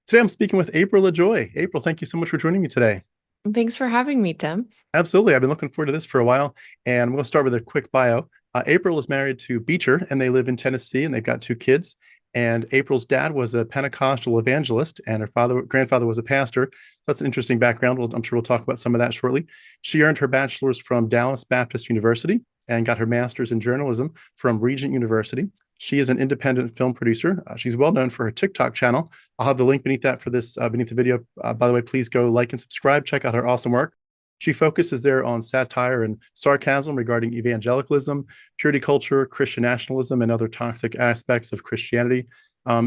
Today I'm speaking with April Ajoy. April, thank you so much for joining me today. Thanks for having me, Tim. Absolutely. I've been looking forward to this for a while, and we'll start with a quick bio. April is married to Beecher, and they live in Tennessee, and they've got two kids. And April's dad was a Pentecostal evangelist, and her grandfather was a pastor. So that's an interesting background. I'm sure we'll talk about some of that shortly. She earned her bachelor's from Dallas Baptist University and got her master's in journalism from Regent University. She is an independent film producer. She's well known for her TikTok channel. I'll have the link beneath that for this beneath the video. By the way, please go like and subscribe. Check out her awesome work. She focuses there on satire and sarcasm regarding evangelicalism, purity culture, Christian nationalism, and other toxic aspects of Christianity.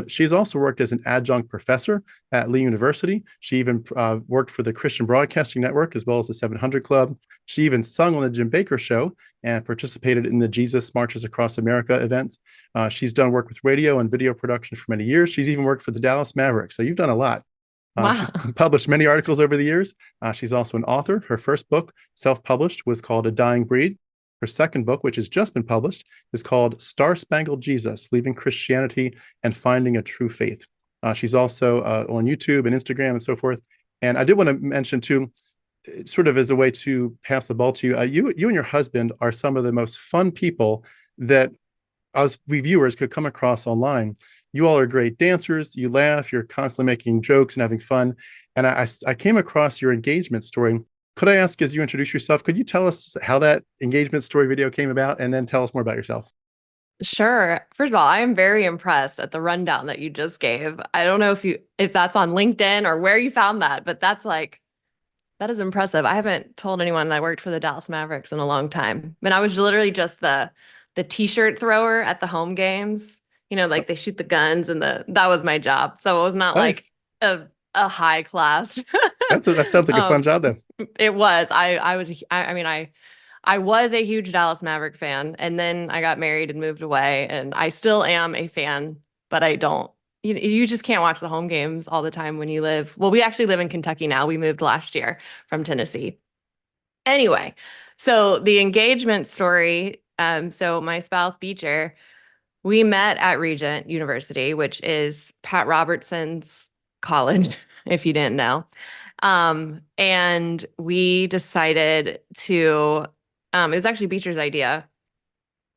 She's also worked as an adjunct professor at Lee University. She even worked for the Christian Broadcasting Network as well as the 700 Club. She even sung on the Jim Baker Show and participated in the Jesus Marches Across America events. She's done work with radio and video production for many years. She's even worked for the Dallas Mavericks. So you've done a lot. She's Wow. published many articles over the years. She's also an author. Her first book, self-published, was called A Dying Breed. Her second book, which has just been published, is called Star Spangled Jesus, Leaving Christianity and Finding a True Faith. She's also on YouTube and Instagram and so forth. And I did want to mention too, sort of as a way to pass the ball to you, you and your husband are some of the most fun people that us we viewers could come across online. You all are great dancers. You laugh. You're constantly making jokes and having fun. And I came across your engagement story. Could I ask, as you introduce yourself, could you tell us how that engagement story video came about, and then tell us more about yourself? Sure. First of all, I am very impressed at the rundown that you just gave. I don't know if that's on LinkedIn or where you found that, but that is impressive. I haven't told anyone that I worked for the Dallas Mavericks in a long time. And I was literally just the t-shirt thrower at the home games. Like they shoot the guns and the that was my job. So it was not like Nice. a high class. That sounds like a fun Um, job, though. it was. I was I mean I was a huge Dallas Maverick fan, and then I got married and moved away, and I still am a fan, but I don't. You just can't watch the home games all the time when you live. Well, we actually live in Kentucky now. We moved last year from Tennessee. Anyway, so the engagement story. So my spouse Beecher, we met at Regent University, which is Pat Robertson's college, if you didn't know. And we decided to, it was actually Beecher's idea.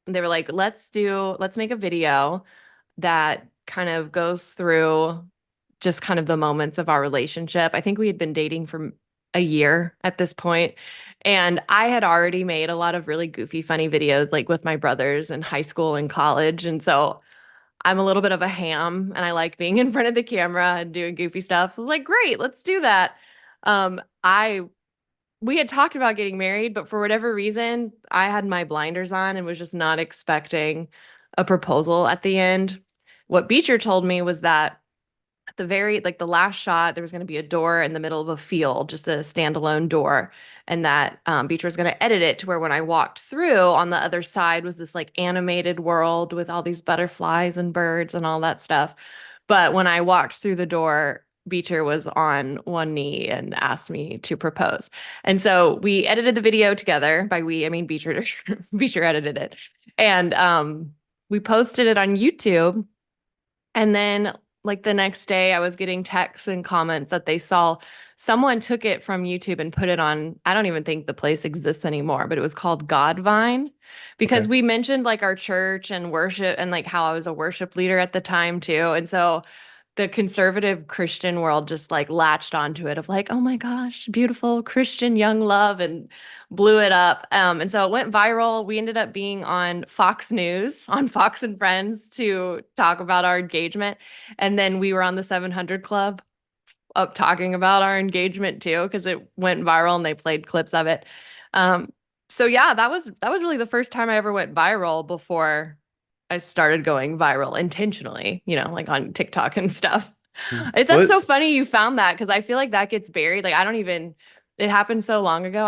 They were like, let's make a video that kind of goes through just kind of the moments of our relationship. I think we had been dating for a year at this point, and I had already made a lot of really goofy, funny videos like with my brothers in high school and college. And so I'm a little bit of a ham and I like being in front of the camera and doing goofy stuff. So I was like, great, let's do that. I we had talked about getting married, but for whatever reason, I had my blinders on and was just not expecting a proposal at the end. What Beecher told me was that at the very like the last shot, there was going to be a door in the middle of a field, just a standalone door, and that Beecher was going to edit it to where when I walked through, on the other side was this like animated world with all these butterflies and birds and all that stuff. But when I walked through the door, Beecher was on one knee and asked me to propose. And so we edited the video together. By we, I mean Beecher. Beecher edited it, and we posted it on YouTube. And then, like the next day, I was getting texts and comments that they saw someone took it from YouTube and put it on. I don't even think the place exists anymore, but it was called Godvine because Okay. we mentioned like our church and worship and like how I was a worship leader at the time too. And so the conservative Christian world just like latched onto it of like, oh my gosh, beautiful Christian young love and blew it up. And so it went viral. We ended up being on Fox News, on Fox and Friends to talk about our engagement. And then we were on the 700 Club up talking about our engagement too, because it went viral and they played clips of it. Um, so yeah, that was really the first time I ever went viral before I started going viral intentionally, like on TikTok and stuff. Well, That's so funny you found that because I feel like that gets buried. Like I don't even, it happened so long ago.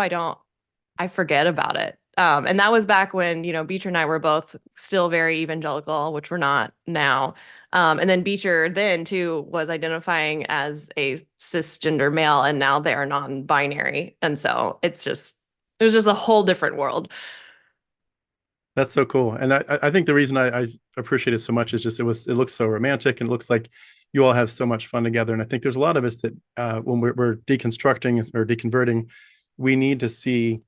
I forget about it. And that was back when, Beecher and I were both still very evangelical, which we're not now. And then Beecher then too was identifying as a cisgender male, and now they are non-binary. And so it was just a whole different world. that's so cool. And I think the reason I appreciate it so much is just it looks so romantic, and it looks like you all have so much fun together. And I think there's a lot of us that when we're deconstructing or deconverting, we need to see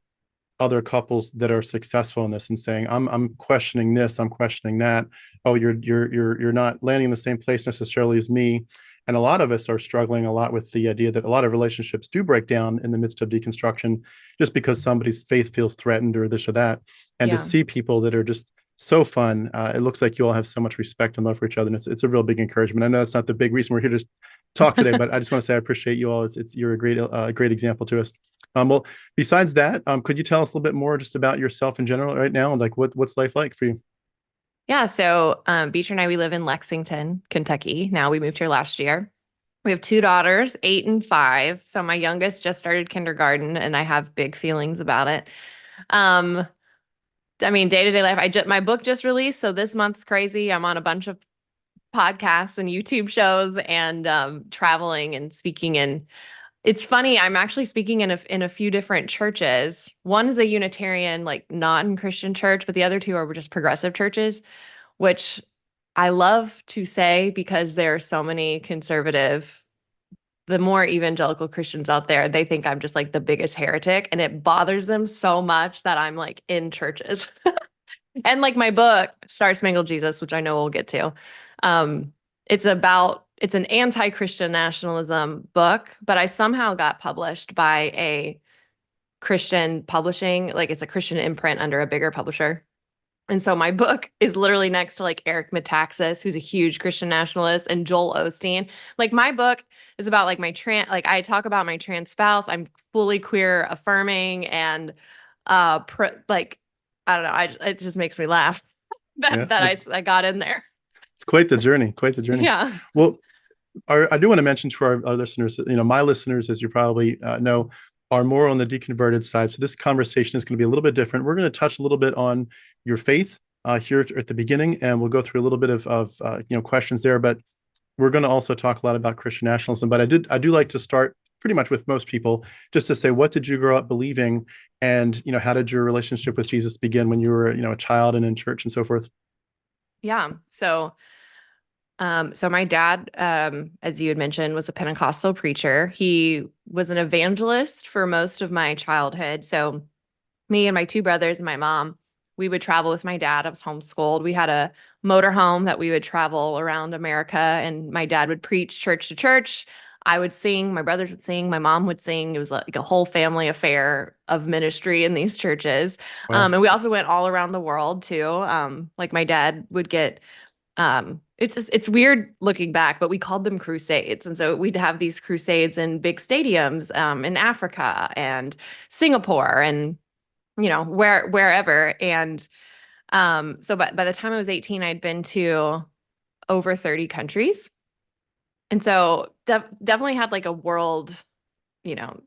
other couples that are successful in this and saying, I'm questioning this, I'm questioning that. Oh, you're not landing in the same place necessarily as me. And a lot of us are struggling a lot with the idea that a lot of relationships do break down in the midst of deconstruction just because somebody's faith feels threatened or this or that. And to Yeah. see people that are just so fun, it looks like you all have so much respect and love for each other. And it's a real big encouragement. I know that's not the big reason we're here to talk today, but I just want to say I appreciate you all. You're a great example to us. Well, besides that, could you tell us a little bit more just about yourself in general right now? Like what's life like for you? Yeah, so Beecher and I, we live in Lexington, Kentucky. Now we moved here last year. We have two daughters, 8 and 5. So my youngest just started kindergarten, and I have big feelings about it. Um, I mean, day-to-day life. My book just released, so this month's crazy. I'm on a bunch of podcasts and YouTube shows, and traveling and speaking. And it's funny. I'm actually speaking in a few different churches. One is a Unitarian, like non-Christian church, but the other two are just progressive churches, which I love to say because there are so many conservative, the more evangelical Christians out there, they think I'm just like the biggest heretic, and it bothers them so much that I'm like in churches. And like my book, Star Spangled Jesus, which I know we'll get to, um, it's an anti-Christian nationalism book, but I somehow got published by a Christian publishing, like it's a Christian imprint under a bigger publisher. And so my book is literally next to like Eric Metaxas, who's a huge Christian nationalist, and Joel Osteen. Like my book is about like like I talk about my trans spouse. I'm fully queer affirming and like I don't know, it just makes me laugh Yeah, I got in there. it's quite the journey, quite the journey. Yeah. Well, I do want to mention to our listeners, my listeners, as you probably know, are more on the deconverted side. So this conversation is going to be a little bit different. We're going to touch a little bit on your faith here at the beginning, and we'll go through a little bit of questions there. But we're going to also talk a lot about Christian nationalism. But I do like to start pretty much with most people, just to say, what did you grow up believing, and how did your relationship with Jesus begin when you were a child and in church and so forth? Yeah. So my dad, as you had mentioned, was a Pentecostal preacher. He was an evangelist for most of my childhood. So me and my two brothers and my mom, we would travel with my dad. I was homeschooled. We had a motor home that we would travel around America, and my dad would preach church to church. I would sing, my brothers would sing, my mom would sing. It was like a whole family affair of ministry in these churches. Wow. And we also went all around the world too. Like my dad would get it's weird looking back, but we called them crusades. And so we'd have these crusades in big stadiums in Africa and Singapore and wherever. And so by the time I was 18, I'd been to over 30 countries. And so definitely had like a world, you know,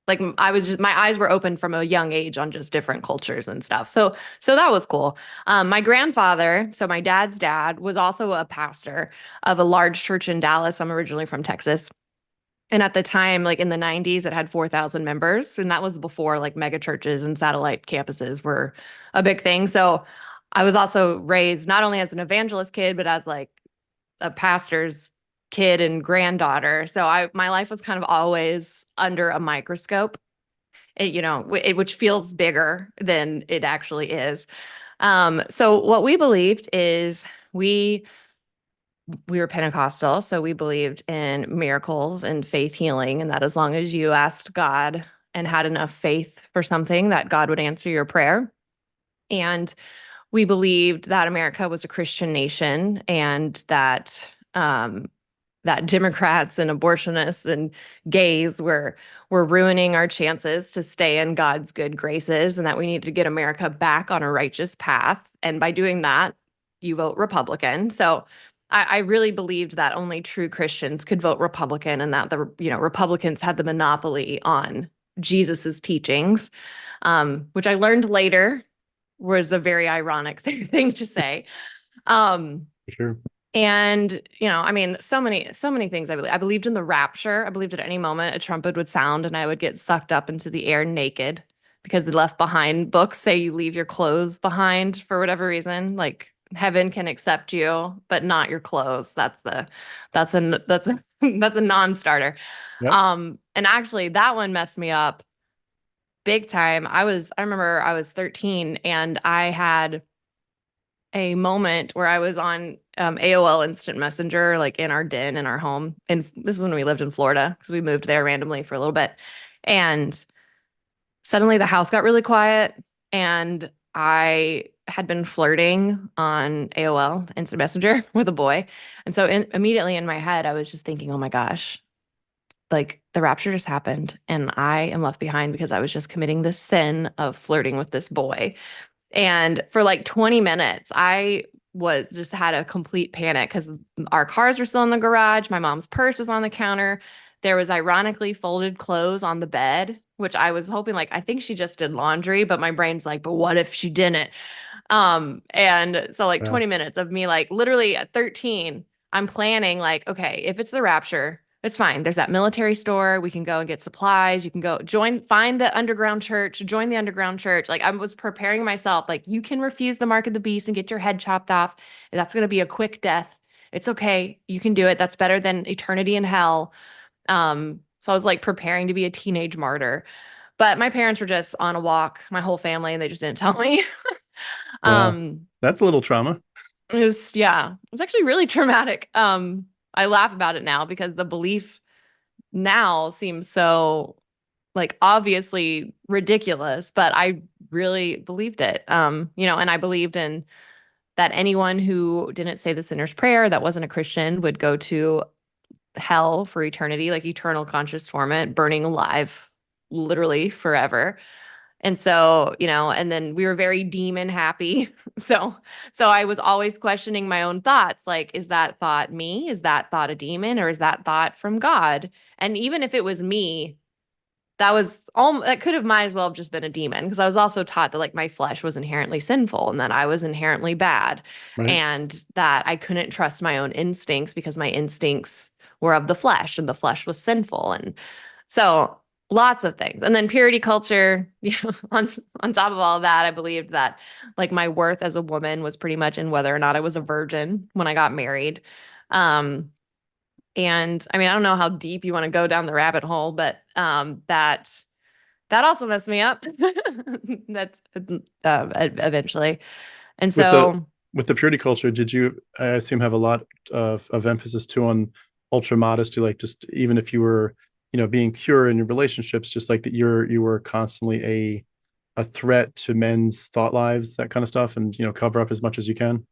like I was just my eyes were open from a young age on just different cultures and stuff. So that was cool. My grandfather, so my dad's dad, was also a pastor of a large church in Dallas. I'm originally from Texas. And at the time, like in the 90s, it had 4,000 members. And that was before like mega churches and satellite campuses were a big thing. So I was also raised not only as an evangelist kid, but as like a pastor's kid and granddaughter. So my life was kind of always under a microscope, which feels bigger than it actually is. So what we believed is we were Pentecostal, so we believed in miracles and faith healing, and that as long as you asked God and had enough faith for something, that God would answer your prayer. And we believed that America was a Christian nation, and that Democrats and abortionists and gays were ruining our chances to stay in God's good graces, and that we needed to get America back on a righteous path. And by doing that, you vote Republican. So I really believed that only true Christians could vote Republican, and that the Republicans had the monopoly on Jesus's teachings, which I learned later was a very ironic thing to say. Um, Sure. and I mean, so many things I believed in the rapture. I believed at any moment a trumpet would sound and I would get sucked up into the air naked because the left behind books say you leave your clothes behind for whatever reason. Like heaven can accept you, but not your clothes. That's a non-starter. Yep. And actually that one messed me up big time. I remember I was 13 and I had a moment where I was on AOL Instant Messenger, like in our den in our home. And this is when we lived in Florida because we moved there randomly for a little bit. And suddenly the house got really quiet and I had been flirting on AOL Instant Messenger with a boy. And so immediately in my head, I was just thinking, oh my gosh, like the rapture just happened and I am left behind because I was just committing this sin of flirting with this boy. And for like 20 minutes, I was just had a complete panic because our cars were still in the garage. My mom's purse was on the counter. There was ironically folded clothes on the bed, which I was hoping like I think she just did laundry, but my brain's like, but what if she didn't? And so like Wow. 20 minutes of me like literally at 13, I'm planning like, okay, if it's the rapture, it's fine. There's that military store. We can go and get supplies. You can go find the underground church, join the underground church. Like I was preparing myself, like you can refuse the mark of the beast and get your head chopped off. That's going to be a quick death. It's okay. You can do it. That's better than eternity in hell. So I was like preparing to be a teenage martyr. But my parents were just on a walk, my whole family, and they just didn't tell me. Wow. Um, That's a little trauma. yeah, it was actually really traumatic. I laugh about it now because the belief now seems so like obviously ridiculous, but I really believed it. And I believed in that anyone who didn't say the sinner's prayer, that wasn't a Christian, would go to hell for eternity, like eternal conscious torment, burning alive literally forever. And so, and then we were very demon happy. So I was always questioning my own thoughts. Like, is that thought me? Is that thought a demon or is that thought from God? And even if it was me, that could have might as well have just been a demon because I was also taught that like my flesh was inherently sinful and that I was inherently bad Right. and that I couldn't trust my own instincts because my instincts were of the flesh and the flesh was sinful. And so lots of things. And then purity culture, on top of all of that, I believed that like my worth as a woman was pretty much in whether or not I was a virgin when I got married. Um, and I mean, I don't know how deep you want to go down the rabbit hole, but that also messed me up. That's eventually. And With the so, with the purity culture, did you, I assume, have a lot of emphasis too on ultra modesty, like just even if you were, being pure in your relationships, just like that you were constantly a threat to men's thought lives, that kind of stuff, and cover up as much as you can.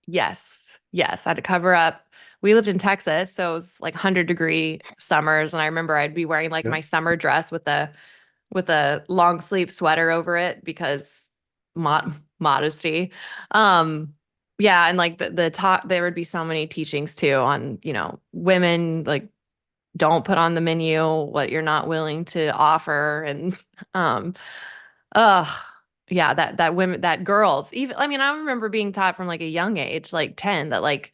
yes, yes, I had to cover up. We lived in Texas, so it was like 100-degree summers, and I remember I'd be wearing like Yeah. my summer dress with a long sleeve sweater over it because modesty. Um, yeah, and like the talk, there would be so many teachings too on, women like don't put on the menu what you're not willing to offer and um uh yeah, that women that girls even I mean I remember being taught from like a young age, like 10, that like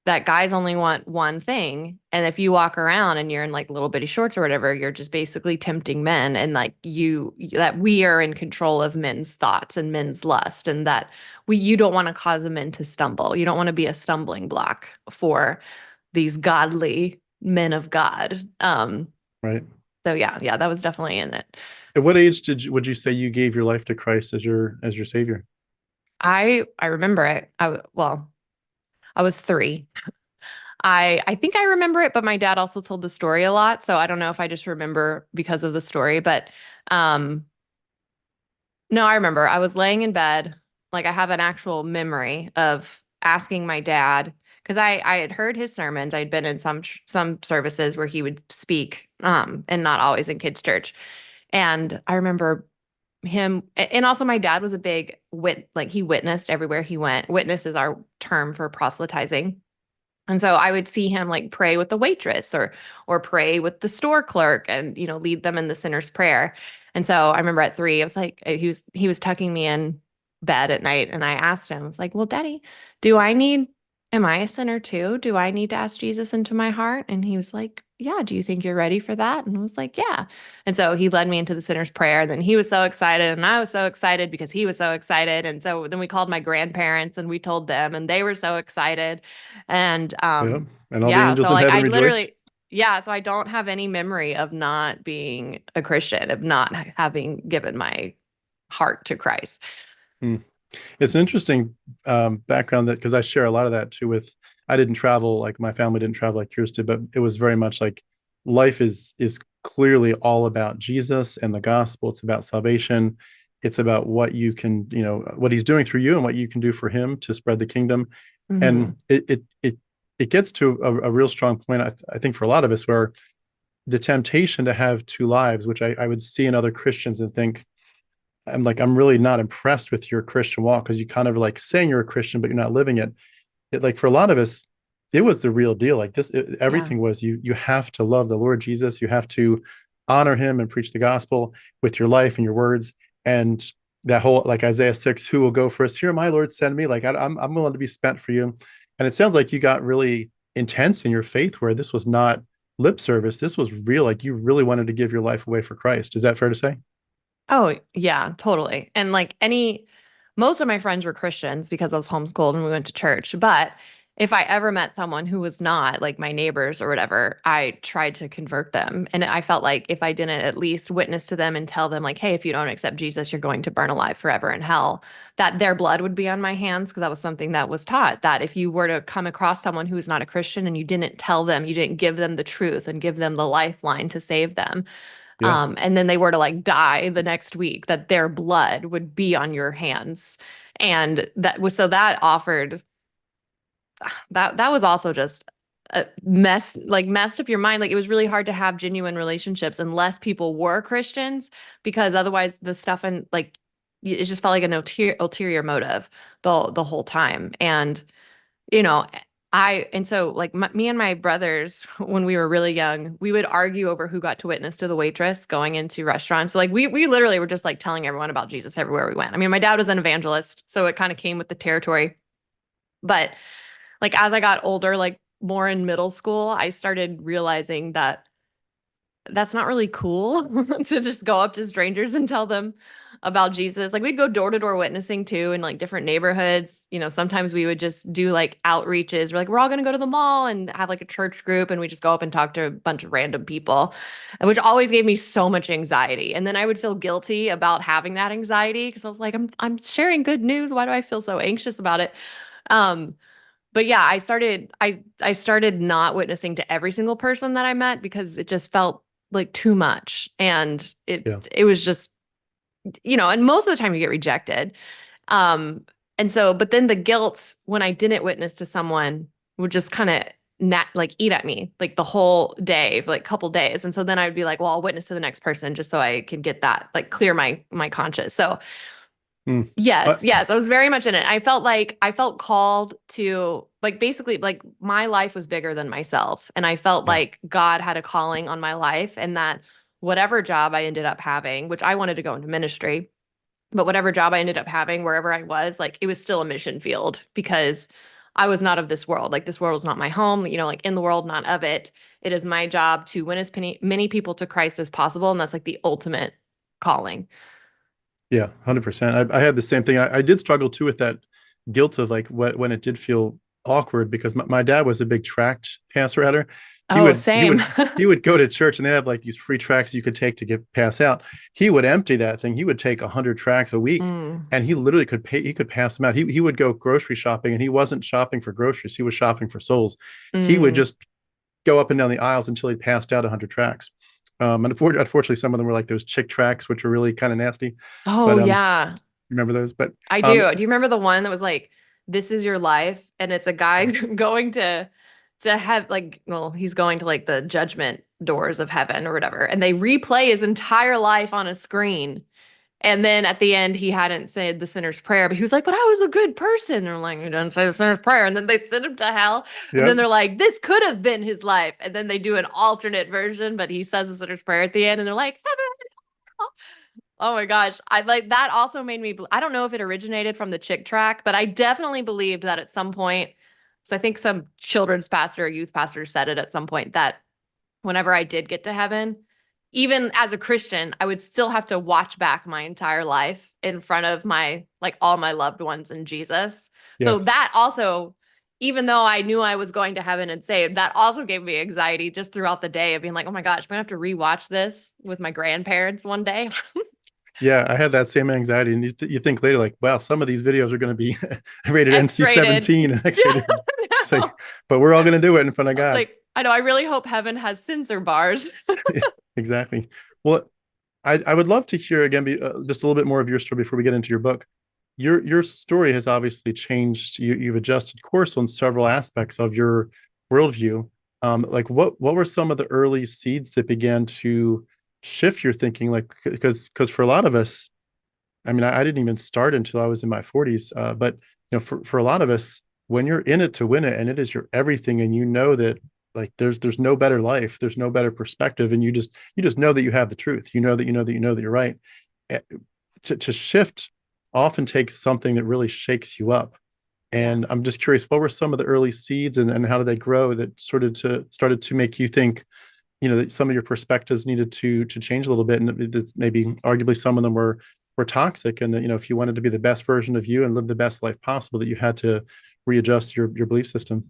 that guys only want one thing. And if you walk around and you're in like little bitty shorts or whatever, you're just basically tempting men and like that we are in control of men's thoughts and men's lust and that you don't want to cause a men to stumble. You don't want to be a stumbling block for these godly men of God. Right. So yeah, that was definitely in it. At what age would you say you gave your life to Christ as your savior? I remember it. Well, I was 3. I think I remember it, but my dad also told the story a lot, so I don't know if I just remember because of the story, but um no, I remember. I was laying in bed, like I have an actual memory of asking my dad because I had heard his sermons. I'd been in some services where he would speak and not always in kids church. And I remember and also my dad was a big like he witnessed everywhere he went. Witness is our term for proselytizing. And so I would see him like pray with the waitress or pray with the store clerk and lead them in the sinner's prayer. And so I remember at 3, I was like he was tucking me in bed at night and I asked him, I was like, "Well, Daddy, do I need am I a sinner too? Do I need to ask Jesus into my heart? And he was like, yeah, do you think you're ready for that? And I was like, yeah. And so he led me into the sinner's prayer. Then he was so excited, and I was so excited because he was so excited. And so then we called my grandparents and we told them, and they were so excited. And Yeah. And all the yeah, angels so in like heaven I rejoiced. literally, yeah, so I don't have any memory of not being a Christian, of not having given my heart to Christ. Hmm. It's an interesting background that because I share a lot of that too with I didn't travel like my family didn't travel like yours did, but it was very much like life is clearly all about Jesus and the gospel. It's about salvation. It's about what you can, what he's doing through you and what you can do for him to spread the kingdom. And Hmm. it gets to a real strong point, I think, for a lot of us, where the temptation to have two lives, which I would see in other Christians and think, I'm really not impressed with your Christian walk because you kind of like saying you're a Christian, but you're not living it. Like for a lot of us, it was the real deal. Like Yeah. everything was you have to love the Lord Jesus. You have to honor him and preach the gospel with your life and your words. And that whole like Isaiah 6, who will go first? Here, my Lord, send me. Like I'm willing to be spent for you. And it sounds like you got really intense in your faith where this was not lip service. This was real. Like you really wanted to give your life away for Christ. Is that fair to say? Oh, yeah, totally. And like most of my friends were Christians because I was homeschooled and we went to church. But if I ever met someone who was not, like my neighbors or whatever, I tried to convert them. And I felt like if I didn't at least witness to them and tell them, like, hey, if you don't accept Jesus, you're going to burn alive forever in hell, that their blood would be on my hands. Because that was something that was taught, that if you were to come across someone who is not a Christian and you didn't tell them, you didn't give them the truth and give them the lifeline to save them, Yeah. and then they were to like die the next week, that their blood would be on your hands. And that was so that offered that was also just a mess, like messed up your mind. Like it was really hard to have genuine relationships unless people were Christians, because otherwise the stuff and like it just felt like an ulterior motive the whole time. And you know, and so like me and my brothers, when we were really young, we would argue over who got to witness to the waitress going into restaurants. So like we literally were just like telling everyone about Jesus everywhere we went. I mean, my dad was an evangelist, so it kind of came with the territory. But like as I got older, like more in middle school, I started realizing that that's not really cool to just go up to strangers and tell them about Jesus. Like we'd go door to door witnessing too in like different neighborhoods. You know, sometimes we would just do like outreaches. We're like, we're all going to go to the mall and have like a church group, and we just go up and talk to a bunch of random people, which always gave me so much anxiety. And then I would feel guilty about having that anxiety because I was like, I'm sharing good news. Why do I feel so anxious about it? Um, but yeah, I started not witnessing to every single person that I met because it just felt like too much. And Yeah. it was just, and most of the time you get rejected. Um, and so, but then the guilt when I didn't witness to someone would just kind of like eat at me like the whole day for like a couple days. And so then I would be like, well, I'll witness to the next person just so I can get that, like clear my conscience. So Hmm. yes, Uh, yes, I was very much in it. I felt called to like basically like my life was bigger than myself, and I felt yeah. like God had a calling on my life, and that whatever job I ended up having, which I wanted to go into ministry, but whatever job I ended up having wherever I was, like it was still a mission field because I was not of this world. Like this world was not my home, like in the world, not of it. It is my job to win as many people to Christ as possible, and that's like the ultimate calling. Yeah, 100%. I had the same thing. I did struggle too with that guilt of like when it did feel awkward because my dad was a big tract passer at her. He Oh, would he same. would he would go to church and they have like these free tracts you could take to get pass out. He would empty that thing. He would take 100 tracts a week Mm. and he literally could pass them out. He would go grocery shopping and he wasn't shopping for groceries. He was shopping for souls. He would Mm. just go up and down the aisles until he passed out 100 tracts. And unfortunately, some of them were like those chick tracts, which were really kind of nasty. Oh But yeah, remember those? But I um, do. Do you remember the one that was like, "This is your life," and it's a guy going to have like, well, he's going to like the judgment doors of heaven or whatever, and they replay his entire life on a screen. And then at the end, he hadn't said the sinner's prayer, but he was like, "But I was a good person." They're like, "You didn't say the sinner's prayer," and then they send him to hell. And then yep, they're like, "This could have been his life," and then they do an alternate version, but he says the sinner's prayer at the end, and they're like, "Heaven." Oh my gosh. I like that also made me I don't know if it originated from the chick track, but I definitely believed that at some point So I think some children's pastor or youth pastor said it at some point that whenever I did get to heaven, even as a Christian, I would still have to watch back my entire life in front of my, like, all my loved ones in Jesus. So Yes. that also, even though I knew I was going to heaven and saved, that also gave me anxiety just throughout the day of being like, oh my gosh, I'm gonna have to rewatch this with my grandparents one day. Yeah, I had that same anxiety, and you think later, like, wow, some of these videos are going to be rated X-rated. NC-17 and X-rated. Just like, No. but we're all going to do it in front of I was God. like, I know, I really hope heaven has censor bars. Exactly. Well, I would love to hear again, just a little bit more of your story before we get into your book. Your story has obviously changed. You've adjusted course on several aspects of your worldview. Like what were some of the early seeds that began to shift your thinking? Like because for a lot of us, I mean, I didn't even start until I was in my 40s. But for a lot of us, when you're in it to win it, and it is your everything, and you know that like there's no better life, there's no better perspective, and you just know that you have the truth. You know that you know that you know that you're right. Eh, to shift often takes something that really shakes you up. Yeah. And I'm just curious, what were some of the early seeds, and how did they grow that started to make you think, that some of your perspectives needed to change a little bit, and that maybe arguably some of them were toxic, and that if you wanted to be the best version of you and live the best life possible, that you had to readjust your belief system.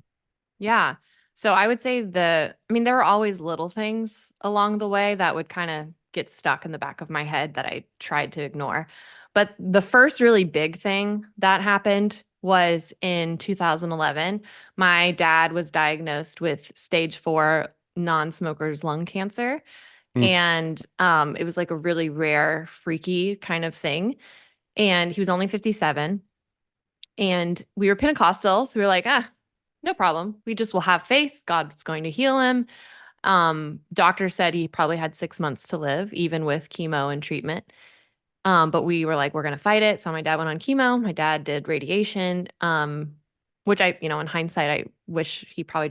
Yeah. So I would say I mean, there were always little things along the way that would kind of get stuck in the back of my head that I tried to ignore. But the first really big thing that happened was in 2011. My dad was diagnosed with stage 4 non-smokers lung cancer. Mm, And it was like a really rare, freaky kind of thing. And he was only 57. And we were Pentecostal, so we were like, no problem. We just will have faith. God's going to heal him. Doctor said he probably had 6 months to live, even with chemo and treatment. But we were like, we're gonna fight it. So my dad went on chemo. My dad did radiation. Which in hindsight, I wish he probably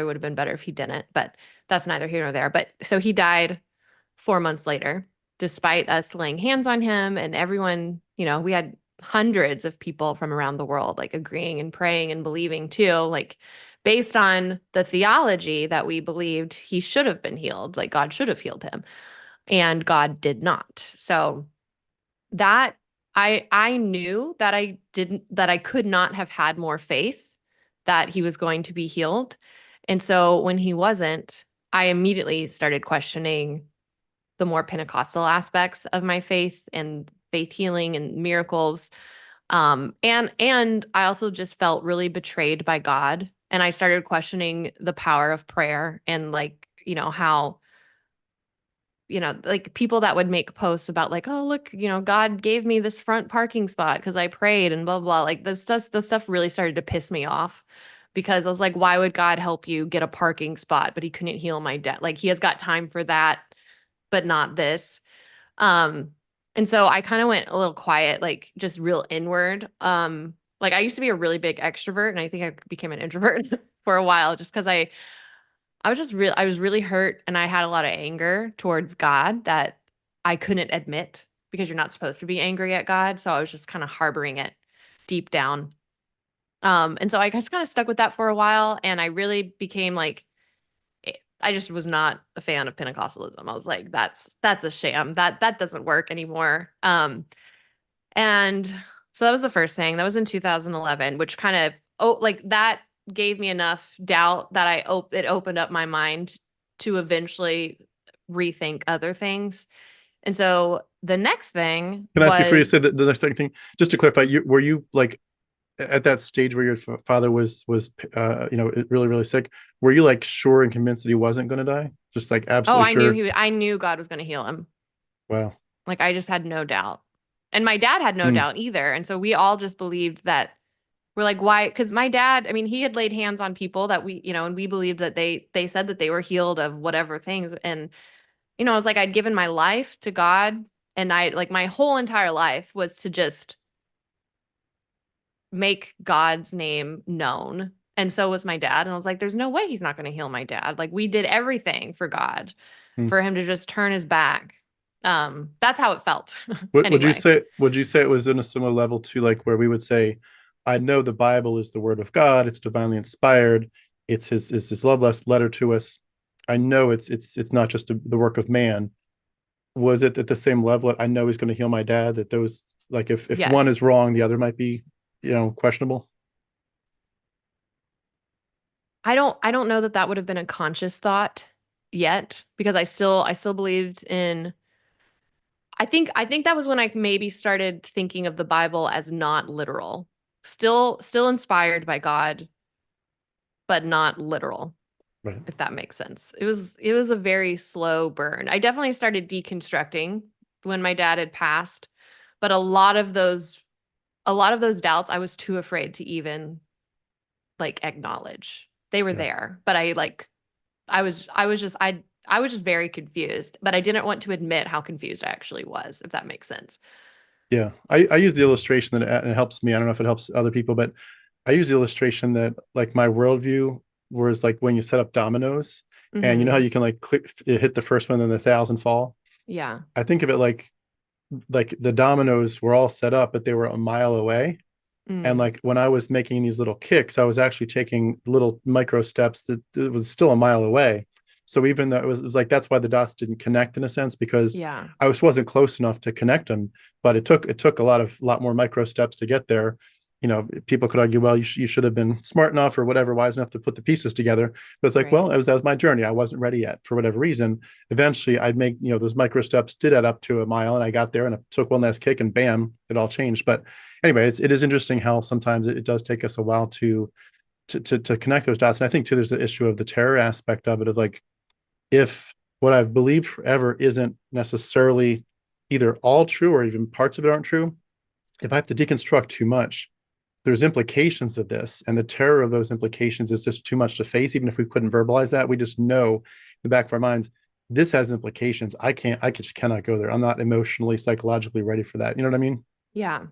would have been better if he didn't, but that's neither here nor there. But so he died 4 months later, despite us laying hands on him and everyone, we had hundreds of people from around the world like agreeing and praying and believing too, like based on the theology that we believed he should have been healed, like God should have healed him, and God did not. So that I knew that I could not have had more faith that he was going to be healed. And so when he wasn't, I immediately started questioning the more Pentecostal aspects of my faith and faith healing and miracles. And I also just felt really betrayed by God. And I started questioning the power of prayer and like, how, like people that would make posts about like, oh, look, God gave me this front parking spot because I prayed and blah, blah. Like the stuff really started to piss me off because I was like, why would God help you get a parking spot, but he couldn't heal my debt? Like he has got time for that, but not this. Um, and so I kind of went a little quiet, like just real inward. Like I used to be a really big extrovert, and I think I became an introvert for a while just because I was really hurt, and I had a lot of anger towards God that I couldn't admit because you're not supposed to be angry at God. So I was just kind of harboring it deep down. And so I just kind of stuck with that for a while, and I really became like I just was not a fan of Pentecostalism. I was like, that's a sham. That doesn't work anymore. And so that was the first thing. That was in 2011, which kind of like that gave me enough doubt that it opened up my mind to eventually rethink other things. And so the next thing can I ask before you was, say the next second thing, just to clarify, were you like at that stage where your father was really really sick? Were you like sure and convinced that he wasn't going to die? Just like oh, absolutely sure? I knew God was going to heal him. Wow. Like I just had no doubt. And my dad had no Mm, doubt either. And so we all just believed that we're like, why? Because my dad, I mean, he had laid hands on people that and we believed that they said that they were healed of whatever things. And, I was like, I'd given my life to God, and I like my whole entire life was to just make God's name known. And so was my dad. And I was like, there's no way he's not going to heal my dad. Like we did everything for God, mm. for him to just turn his back. That's how it felt Would anyway. would you say it was in a similar level to like where we would say, I know the Bible is the word of God. It's divinely inspired. It's his love letter to us. I know it's not just the work of man. Was it at the same level? I know he's going to heal my dad. That those like if one Yes. is wrong, the other might be, questionable. I don't know that that would have been a conscious thought yet because I still believed in I think that was when I maybe started thinking of the Bible as not literal. Still inspired by God, but not literal, Right. if that makes sense. It was a very slow burn. I definitely started deconstructing when my dad had passed, but a lot of those doubts I was too afraid to even like acknowledge. They were Yeah. there, but I was just very confused, but I didn't want to admit how confused I actually was, if that makes sense. Yeah. I use the illustration that it helps me. I don't know if it helps other people, but I use the illustration that like my worldview was like when you set up dominoes and you know how Mhm. you can like click hit the first one and then 1,000 fall. Yeah. I think of it like the dominoes were all set up, but they were a mile away. And Mm. like when I was making these little kicks, I was actually taking little micro steps that it was still a mile away. So even though it was like that's why the dots didn't connect in a sense because Yeah. wasn't close enough to connect them, but it took a lot more micro steps to get there. People could argue, well, you should have been smart enough or whatever, wise enough to put the pieces together. But it's like, Right. well, that was my journey. I wasn't ready yet for whatever reason. Eventually, I'd make those micro steps did add up to a mile, and I got there, and I took one last kick, and bam, it all changed. But anyway, it is interesting how sometimes it does take us a while to connect those dots. And I think too, there's the issue of the terror aspect of it, of like if what I've believed forever isn't necessarily either all true or even parts of it aren't true, if I have to deconstruct too much, there's implications of this, and the terror of those implications is just too much to face. Even if we couldn't verbalize that, we just know in the back of our minds this has implications. I just cannot go there. I'm not emotionally, psychologically ready for that. You know what I mean? Yeah.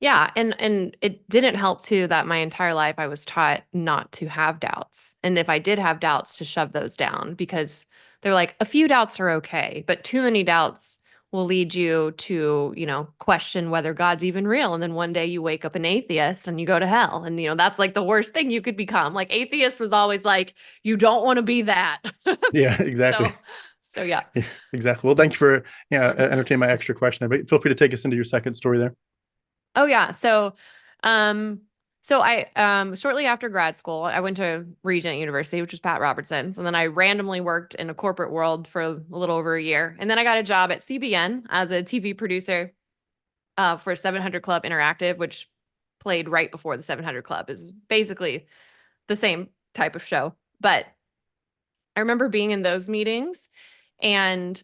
Yeah, and it didn't help too that my entire life I was taught not to have doubts. And if I did have doubts to shove those down because they're like a few doubts are okay, but too many doubts will lead you to, question whether God's even real. And then one day you wake up an atheist and you go to hell. And that's like the worst thing you could become. Like atheist was always like, you don't want to be that. Yeah, exactly. So so yeah. Yeah, exactly. Well, thank you for entertaining my extra question there. But feel free to take us into your second story there. Oh yeah. Um, so I shortly after grad school, I went to Regent University, which was Pat Robertson's, and then I randomly worked in a corporate world for a little over a year, and then I got a job at CBN as a TV producer for 700 Club Interactive, which played right before the 700 Club. Is basically the same type of show, but I remember being in those meetings, and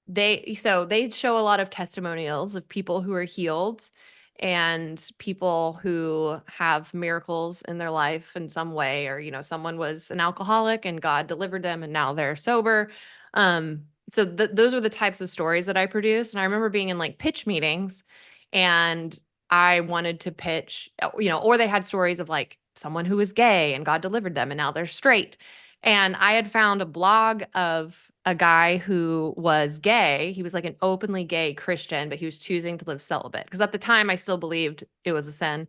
they show a lot of testimonials of people who are healed and people who have miracles in their life in some way, or someone was an alcoholic and God delivered them and now they're sober. So those are the types of stories that I produce, and I remember being in like pitch meetings, and I wanted to pitch, or they had stories of like someone who was gay and God delivered them and now they're straight. And I had found a blog of a guy who was gay. He was like an openly gay Christian, but he was choosing to live celibate. Because at the time, I still believed it was a sin.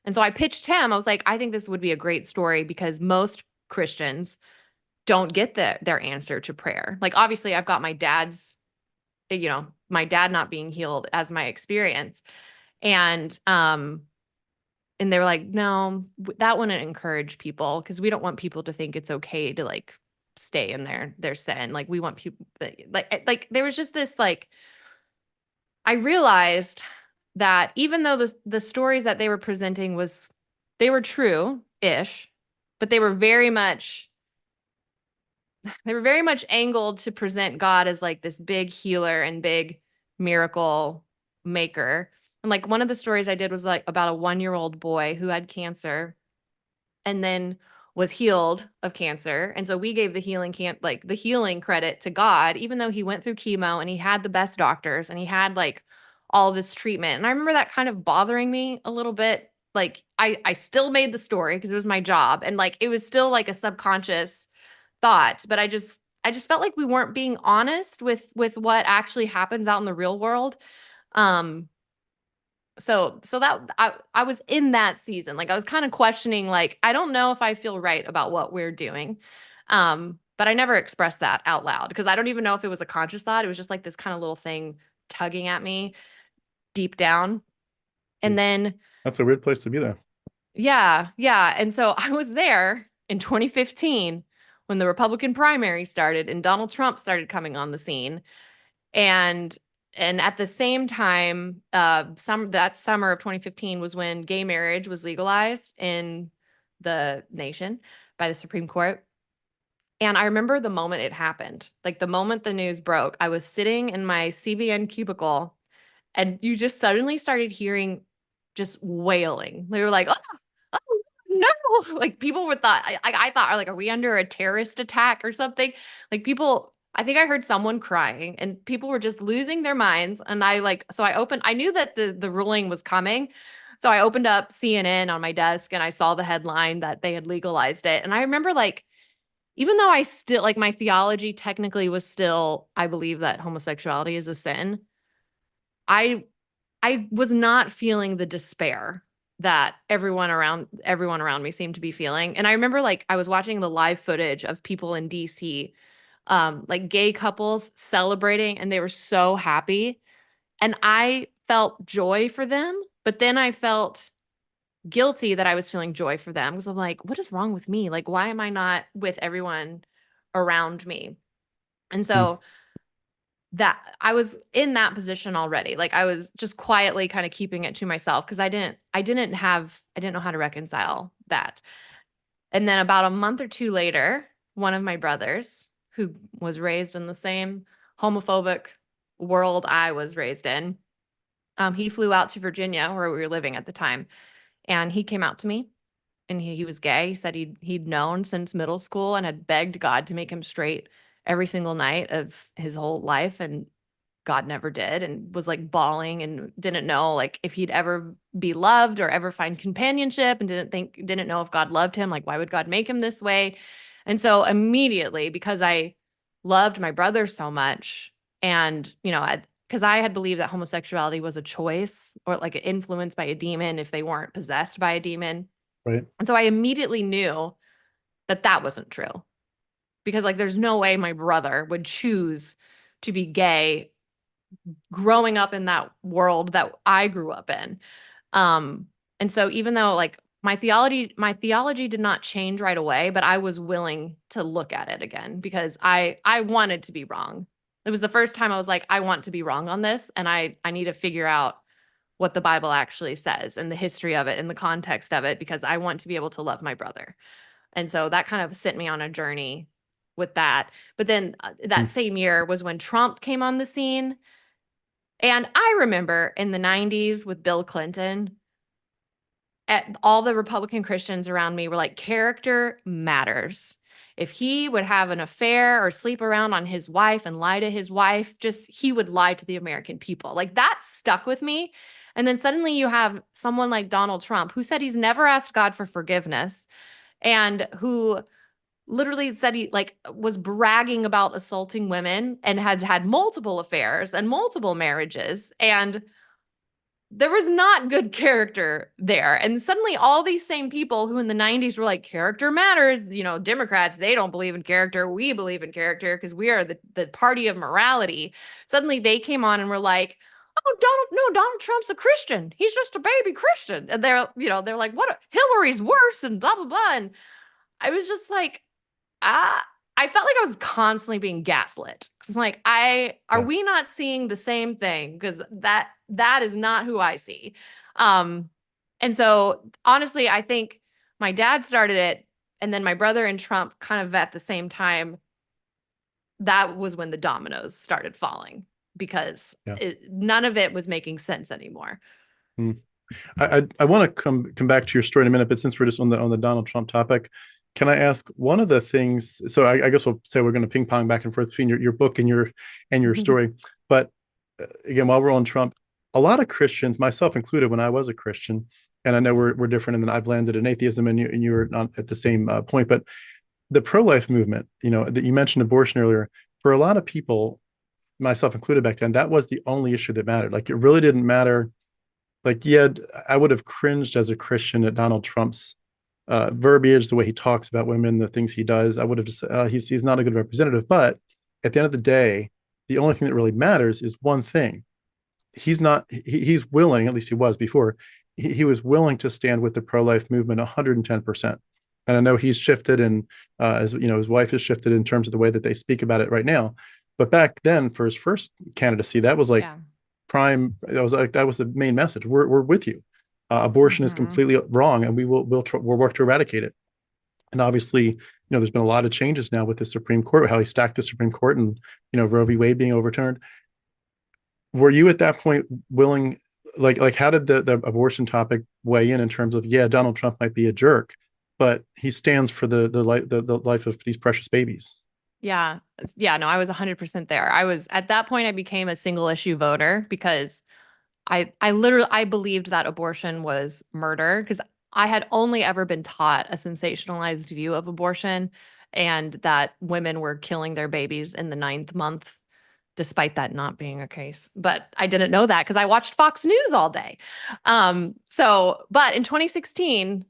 And so I pitched him. I was like, I think this would be a great story because most Christians don't get their answer to prayer. Like, obviously, I've got my dad not being healed as my experience. And they were like, no, that wouldn't encourage people because we don't want people to think it's okay to like stay in their sin. Like we want people like there was just this like I realized that even though the stories that they were presenting they were true-ish, but they were very much angled to present God as like this big healer and big miracle maker. And like one of the stories I did was like about a 1-year-old boy who had cancer and then was healed of cancer. And so we gave the healing credit to God, even though he went through chemo and he had the best doctors and he had like all this treatment. And I remember that kind of bothering me a little bit. Like I still made the story because it was my job and like it was still like a subconscious thought, but I just felt like we weren't being honest with what actually happens out in the real world. Um so that I was in that season. Like I was kind of questioning, like, I don't know if I feel right about what we're doing. But I never expressed that out loud because I don't even know if it was a conscious thought. It was just like this kind of little thing tugging at me deep down. And then That's a weird place to be there. yeah, yeah. And so I was there in 2015 when the Republican primary started and Donald Trump started coming on the scene. And at the same time, that summer of 2015 was when gay marriage was legalized in the nation by the Supreme Court. And I remember the moment it happened, like the moment the news broke, I was sitting in my CBN cubicle and you just suddenly started hearing just wailing. They were like, "Oh, oh no!" Like people would thought, I thought, like, are we under a terrorist attack or something? Like people, I think I heard someone crying, and people were just losing their minds. And so I opened. I knew that the ruling was coming, so I opened up CNN on my desk, and I saw the headline that they had legalized it. And I remember, like, even though I still like my theology technically was still, I believe that homosexuality is a sin. I I was not feeling the despair that everyone around me seemed to be feeling. And I remember, like, I was watching the live footage of people in DC, like gay couples celebrating, and they were so happy. And I felt joy for them, but then I felt guilty that I was feeling joy for them because I'm like, what is wrong with me? Like, why am I not with everyone around me? And Hmm. so that I was in that position already. Like I was just quietly kind of keeping it to myself because I didn't know how to reconcile that. And then about a month or two later, one of my brothers, who was raised in the same homophobic world I was raised in, he flew out to Virginia where we were living at the time, and he came out to me, and he was gay. He said he'd known since middle school and had begged God to make him straight every single night of his whole life, and God never did, and was like bawling and didn't know, like, if he'd ever be loved or ever find companionship, and didn't know if God loved him. Like, why would God make him this way? And so immediately, because I loved my brother so much, and because I had believed that homosexuality was a choice or like influenced by a demon if they weren't possessed by a demon. Right. And so I immediately knew that that wasn't true, because, like, there's no way my brother would choose to be gay growing up in that world that I grew up in. Um, and so even though, like, my theology did not change right away, but I was willing to look at it again because I wanted to be wrong. It was the first time I was like, I want to be wrong on this, and I need to figure out what the Bible actually says and the history of it and the context of it, because I want to be able to love my brother. And so that kind of sent me on a journey with that. But then Hmm. that same year was when Trump came on the scene. And I remember in the 90s with Bill Clinton, all the Republican Christians around me were like, character matters. If he would have an affair or sleep around on his wife and lie to his wife, just he would lie to the American people. Like that stuck with me. And then suddenly you have someone like Donald Trump who said he's never asked God for forgiveness, and who literally said he, like, was bragging about assaulting women and had had multiple affairs and multiple marriages, and there was not good character there. And suddenly all these same people who in the 90s were like, character matters, Democrats, they don't believe in character, we believe in character because we are the party of morality. Suddenly they came on and were like, oh, Donald Trump's a Christian, he's just a baby Christian. And they're like, what, Hillary's worse and blah blah blah. And I was just like, I I felt like I was constantly being gaslit. 'Cause I'm like, are Yeah. we not seeing the same thing? Because that is not who I see. Um, and so honestly, I think my dad started it, and then my brother and Trump kind of at the same time. That was when the dominoes started falling because Yeah. none of it was making sense anymore. Hmm. I want to come back to your story in a minute, but since we're just on the Donald Trump topic, can I ask one of the things? So I guess we'll say we're going to ping pong back and forth between your book and your story. But again, while we're on Trump, a lot of Christians, myself included, when I was a Christian, and I know we're different, and then I've landed in atheism, and you were not at the same point. But the pro-life movement, that you mentioned abortion earlier, for a lot of people, myself included back then, that was the only issue that mattered. Like it really didn't matter like, yeah, I would have cringed as a Christian at Donald Trump's verbiage, the way he talks about women, the things he does. I would have just he's not a good representative. But at the end of the day, the only thing that really matters is one thing. He's not. He's willing. At least he was before. He was willing to stand with the pro-life movement 110%. And I know he's shifted, and as you know, his wife has shifted in terms of the way that they speak about it right now. But back then, for his first candidacy, that was like Yeah. prime. That was the main message. We're with you. Abortion is Hmm. completely wrong, and we'll work to eradicate it. And obviously, there's been a lot of changes now with the Supreme Court, how he stacked the Supreme Court, and Roe v. Wade being overturned. Were you at that point willing, like how did the abortion topic weigh in terms of, yeah, Donald Trump might be a jerk, but he stands for the life of these precious babies. Yeah. Yeah. No, I was 100% there. I was at that point, I became a single issue voter because I literally I believed that abortion was murder because I had only ever been taught a sensationalized view of abortion and that women were killing their babies in the ninth month, despite that not being a case. But I didn't know that because I watched Fox News all day. But in 2016,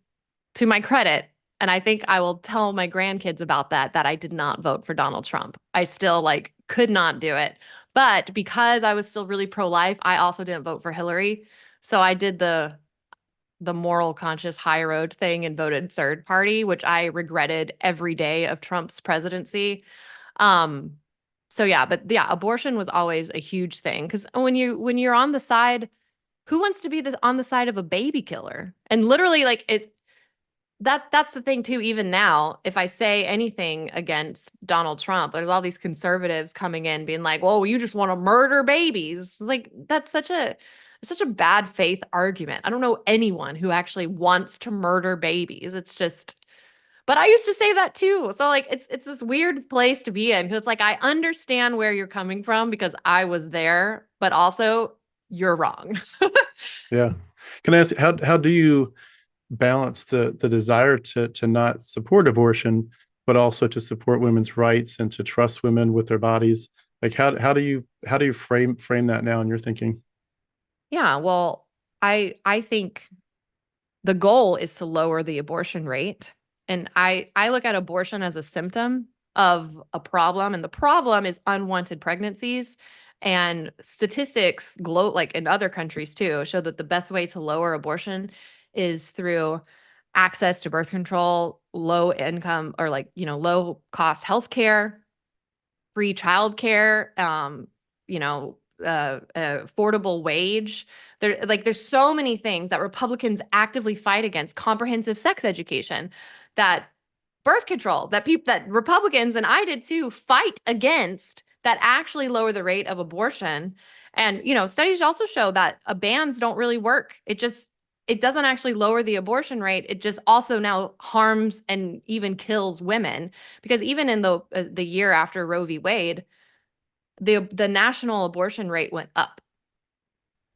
to my credit, and I think I will tell my grandkids about that, that I did not vote for Donald Trump. I still like could not do it. But because I was still really pro-life, I also didn't vote for Hillary. So I did the moral conscious high road thing and voted third party, which I regretted every day of Trump's presidency. Um, so yeah, but yeah, abortion was always a huge thing because when you're on the side, who wants to be on the side of a baby killer? And literally, like, that's the thing too. Even now, if I say anything against Donald Trump, there's all these conservatives coming in being like, "Well, you just want to murder babies." Like that's such a bad faith argument. I don't know anyone who actually wants to murder babies. It's just but I used to say that too. So like it's this weird place to be in because it's like I understand where you're coming from because I was there, but also you're wrong. Yeah. Can I ask, how do you balance the desire to not support abortion, but also to support women's rights and to trust women with their bodies? Like how do you frame that now in your thinking? Yeah, well, I think the goal is to lower the abortion rate. And I look at abortion as a symptom of a problem, and the problem is unwanted pregnancies. And statistics like in other countries too, show that the best way to lower abortion is through access to birth control, low income or low cost healthcare, free childcare, affordable wage. There's so many things that Republicans actively fight against. Comprehensive sex education, that birth control, that Republicans and I did too fight against that actually lower the rate of abortion. And studies also show that bans don't really work. It doesn't actually lower the abortion rate. It just also now harms and even kills women because even in the year after Roe v. Wade, the national abortion rate went up.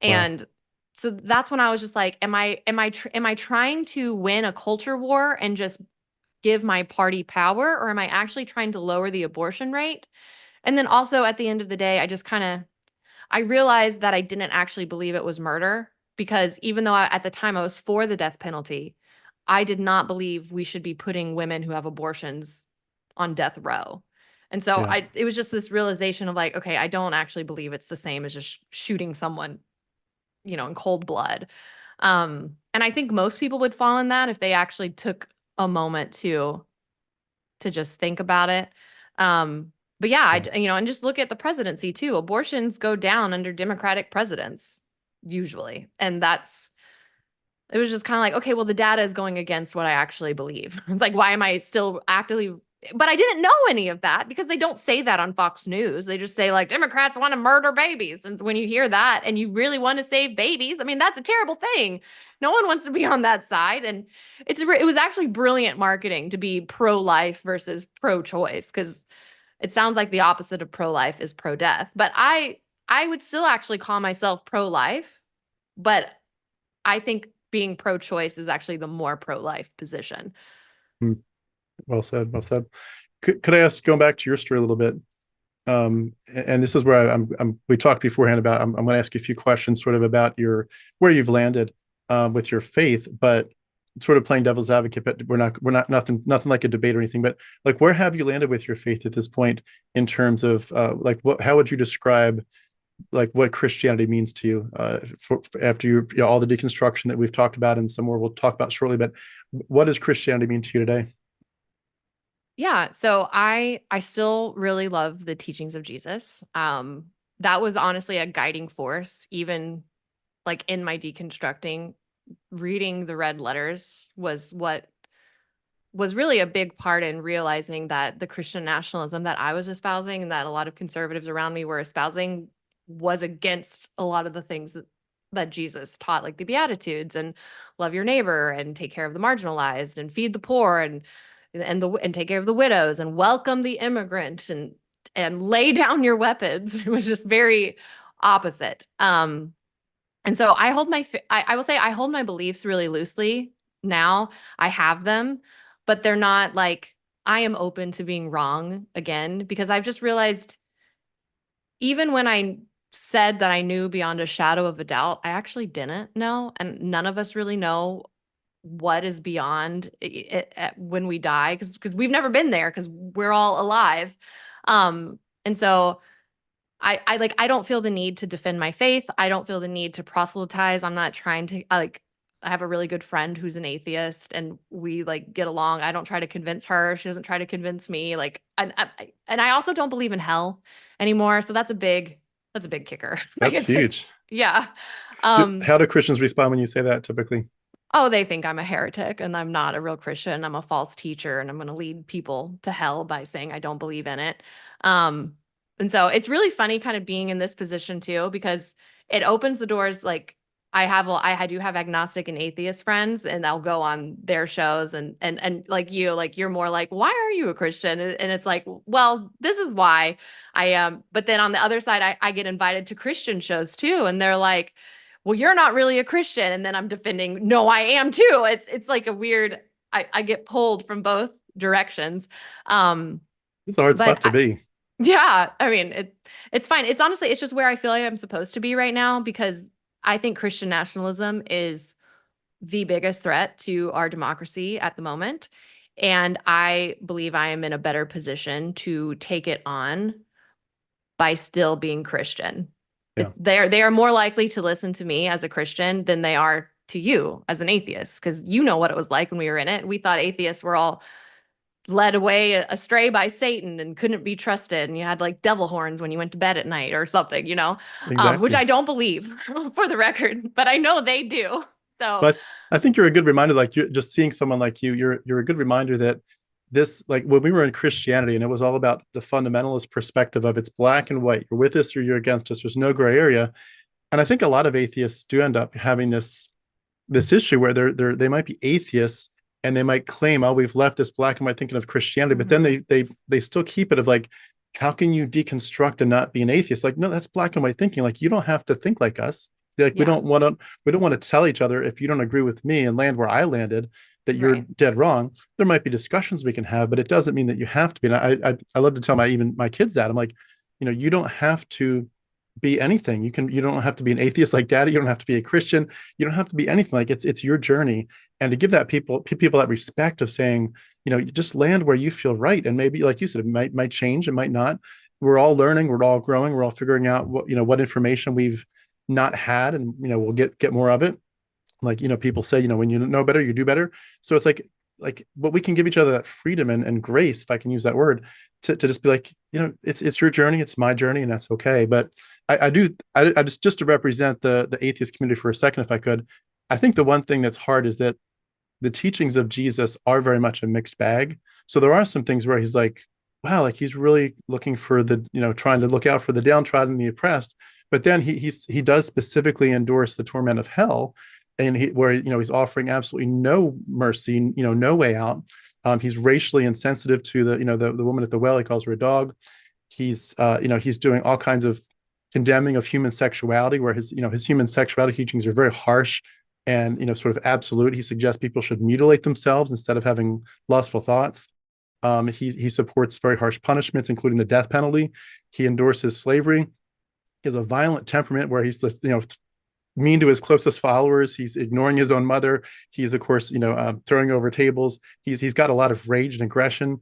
Wow. And so that's when I was just like, am I trying to win a culture war and just give my party power, or am I actually trying to lower the abortion rate? And then also at the end of the day, I realized that I didn't actually believe it was murder because even though at the time I was for the death penalty, I did not believe we should be putting women who have abortions on death row. And so Yeah. it was just this realization of like, okay, I don't actually believe it's the same as just shooting someone, in cold blood. And I think most people would fall in that if they actually took a moment to just think about it. But yeah, Yeah. and just look at the presidency too. Abortions go down under Democratic presidents usually. And it was just kind of like, okay, well, the data is going against what I actually believe. It's like, why am I still actively? But I didn't know any of that because they don't say that on Fox News. They just say, like, Democrats want to murder babies. And when you hear that and you really want to save babies, I mean, that's a terrible thing. No one wants to be on that side. And it was actually brilliant marketing to be pro-life versus pro-choice because it sounds like the opposite of pro-life is pro-death. But I would still actually call myself pro-life, but I think being pro-choice is actually the more pro-life position. Hmm. Well said. Well said. Could I ask, going back to your story a little bit? And this is where we talked beforehand about, I'm going to ask you a few questions sort of about where you've landed with your faith, but sort of playing devil's advocate, but we're not nothing like a debate or anything, but like, where have you landed with your faith at this point in terms of like, how would you describe like what Christianity means to you after all the deconstruction that we've talked about and some more we'll talk about shortly, but what does Christianity mean to you today? Yeah, so I still really love the teachings of Jesus. That was honestly a guiding force, even like in my deconstructing. Reading the red letters was what was really a big part in realizing that the Christian nationalism that I was espousing and that a lot of conservatives around me were espousing was against a lot of the things that Jesus taught, like the Beatitudes and love your neighbor and take care of the marginalized and feed the poor and take care of the widows and welcome the immigrant and lay down your weapons. It was just very opposite. And so I will say I hold my beliefs really loosely now. I have them, but they're not like I am open to being wrong again because I've just realized even when I said that I knew beyond a shadow of a doubt, I actually didn't know, and none of us really know what is beyond when we die because we've never been there because we're all alive. And so I like I don't feel the need to defend my faith. I don't feel the need to proselytize. I'm not trying to I have a really good friend who's an atheist and we like get along. I don't try to convince her. She doesn't try to convince me. Like and I also don't believe in hell anymore. So that's a big kicker. Like That's it's huge. yeah. Um How do Christians respond when you say that typically? Oh, they think I'm a heretic and I'm not a real Christian. I'm a false teacher and I'm going to lead people to hell by saying I don't believe in it. Um, and so it's really funny kind of being in this position too, because it opens the doors. Like I do have agnostic and atheist friends and I'll go on their shows and like like you're more like, why are you a Christian? And it's like, well, this is why I am. But then on the other side, I get invited to Christian shows too. And they're like, well, you're not really a Christian. And then I'm defending, no, I am too. It's like a weird, I get pulled from both directions. Um, It's a hard but spot to be. yeah, I mean, it's fine. It's honestly, it's just where I feel like I'm supposed to be right now because I think Christian nationalism is the biggest threat to our democracy at the moment. And I believe I am in a better position to take it on by still being Christian. Yeah, They are more likely to listen to me as a Christian than they are to you as an atheist because you know what it was like when we were in it. We thought atheists were all led away astray by Satan and couldn't be trusted, and you had like devil horns when you went to bed at night or something, which exactly. I don't believe for the record, but I know they do. So, But I think you're a good reminder, like you're just seeing someone like you're a good reminder that this, like when we were in Christianity and it was all about the fundamentalist perspective of it's black and white, you're with us or you're against us, there's no gray area. And I think a lot of atheists do end up having this issue where they might be atheists and they might claim, oh, we've left this black and white thinking of Christianity, but then mhm, they still keep it of like, how can you deconstruct and not be an atheist? Like, no, that's black and white thinking. Like, you don't have to think like us. Like, yeah, we don't want to tell each other if you don't agree with me and land where I landed that you're right, dead wrong. There might be discussions we can have, but it doesn't mean that you have to be. And I love to tell my kids that I'm like, you don't have to be anything. You don't have to be an atheist like daddy. You don't have to be a Christian. You don't have to be anything. Like it's your journey. And to give that people that respect of saying, you just land where you feel right. And maybe, like you said, it might change, it might not. We're all learning, we're all growing, we're all figuring out what information we've not had, and we'll get more of it. Like people say, when you know better you do better. So it's like but we can give each other that freedom and grace, if I can use that word, to just be like, it's your journey, it's my journey, and that's okay. But I just to represent the atheist community for a second, if I could. I think the one thing that's hard is that the teachings of Jesus are very much a mixed bag. So there are some things where he's like, wow, like he's really looking for trying to look out for the downtrodden and the oppressed. But then he does specifically endorse the torment of hell, and where he's offering absolutely no mercy, no way out. He's racially insensitive to the woman at the well. He calls her a dog. He's doing all kinds of condemning of human sexuality, where his human sexuality teachings are very harsh and sort of absolute. He suggests people should mutilate themselves instead of having lustful thoughts. He supports very harsh punishments, including the death penalty. He endorses slavery. He has a violent temperament where he's just, mean to his closest followers. He's ignoring his own mother. He's, of course, throwing over tables. He's got a lot of rage and aggression.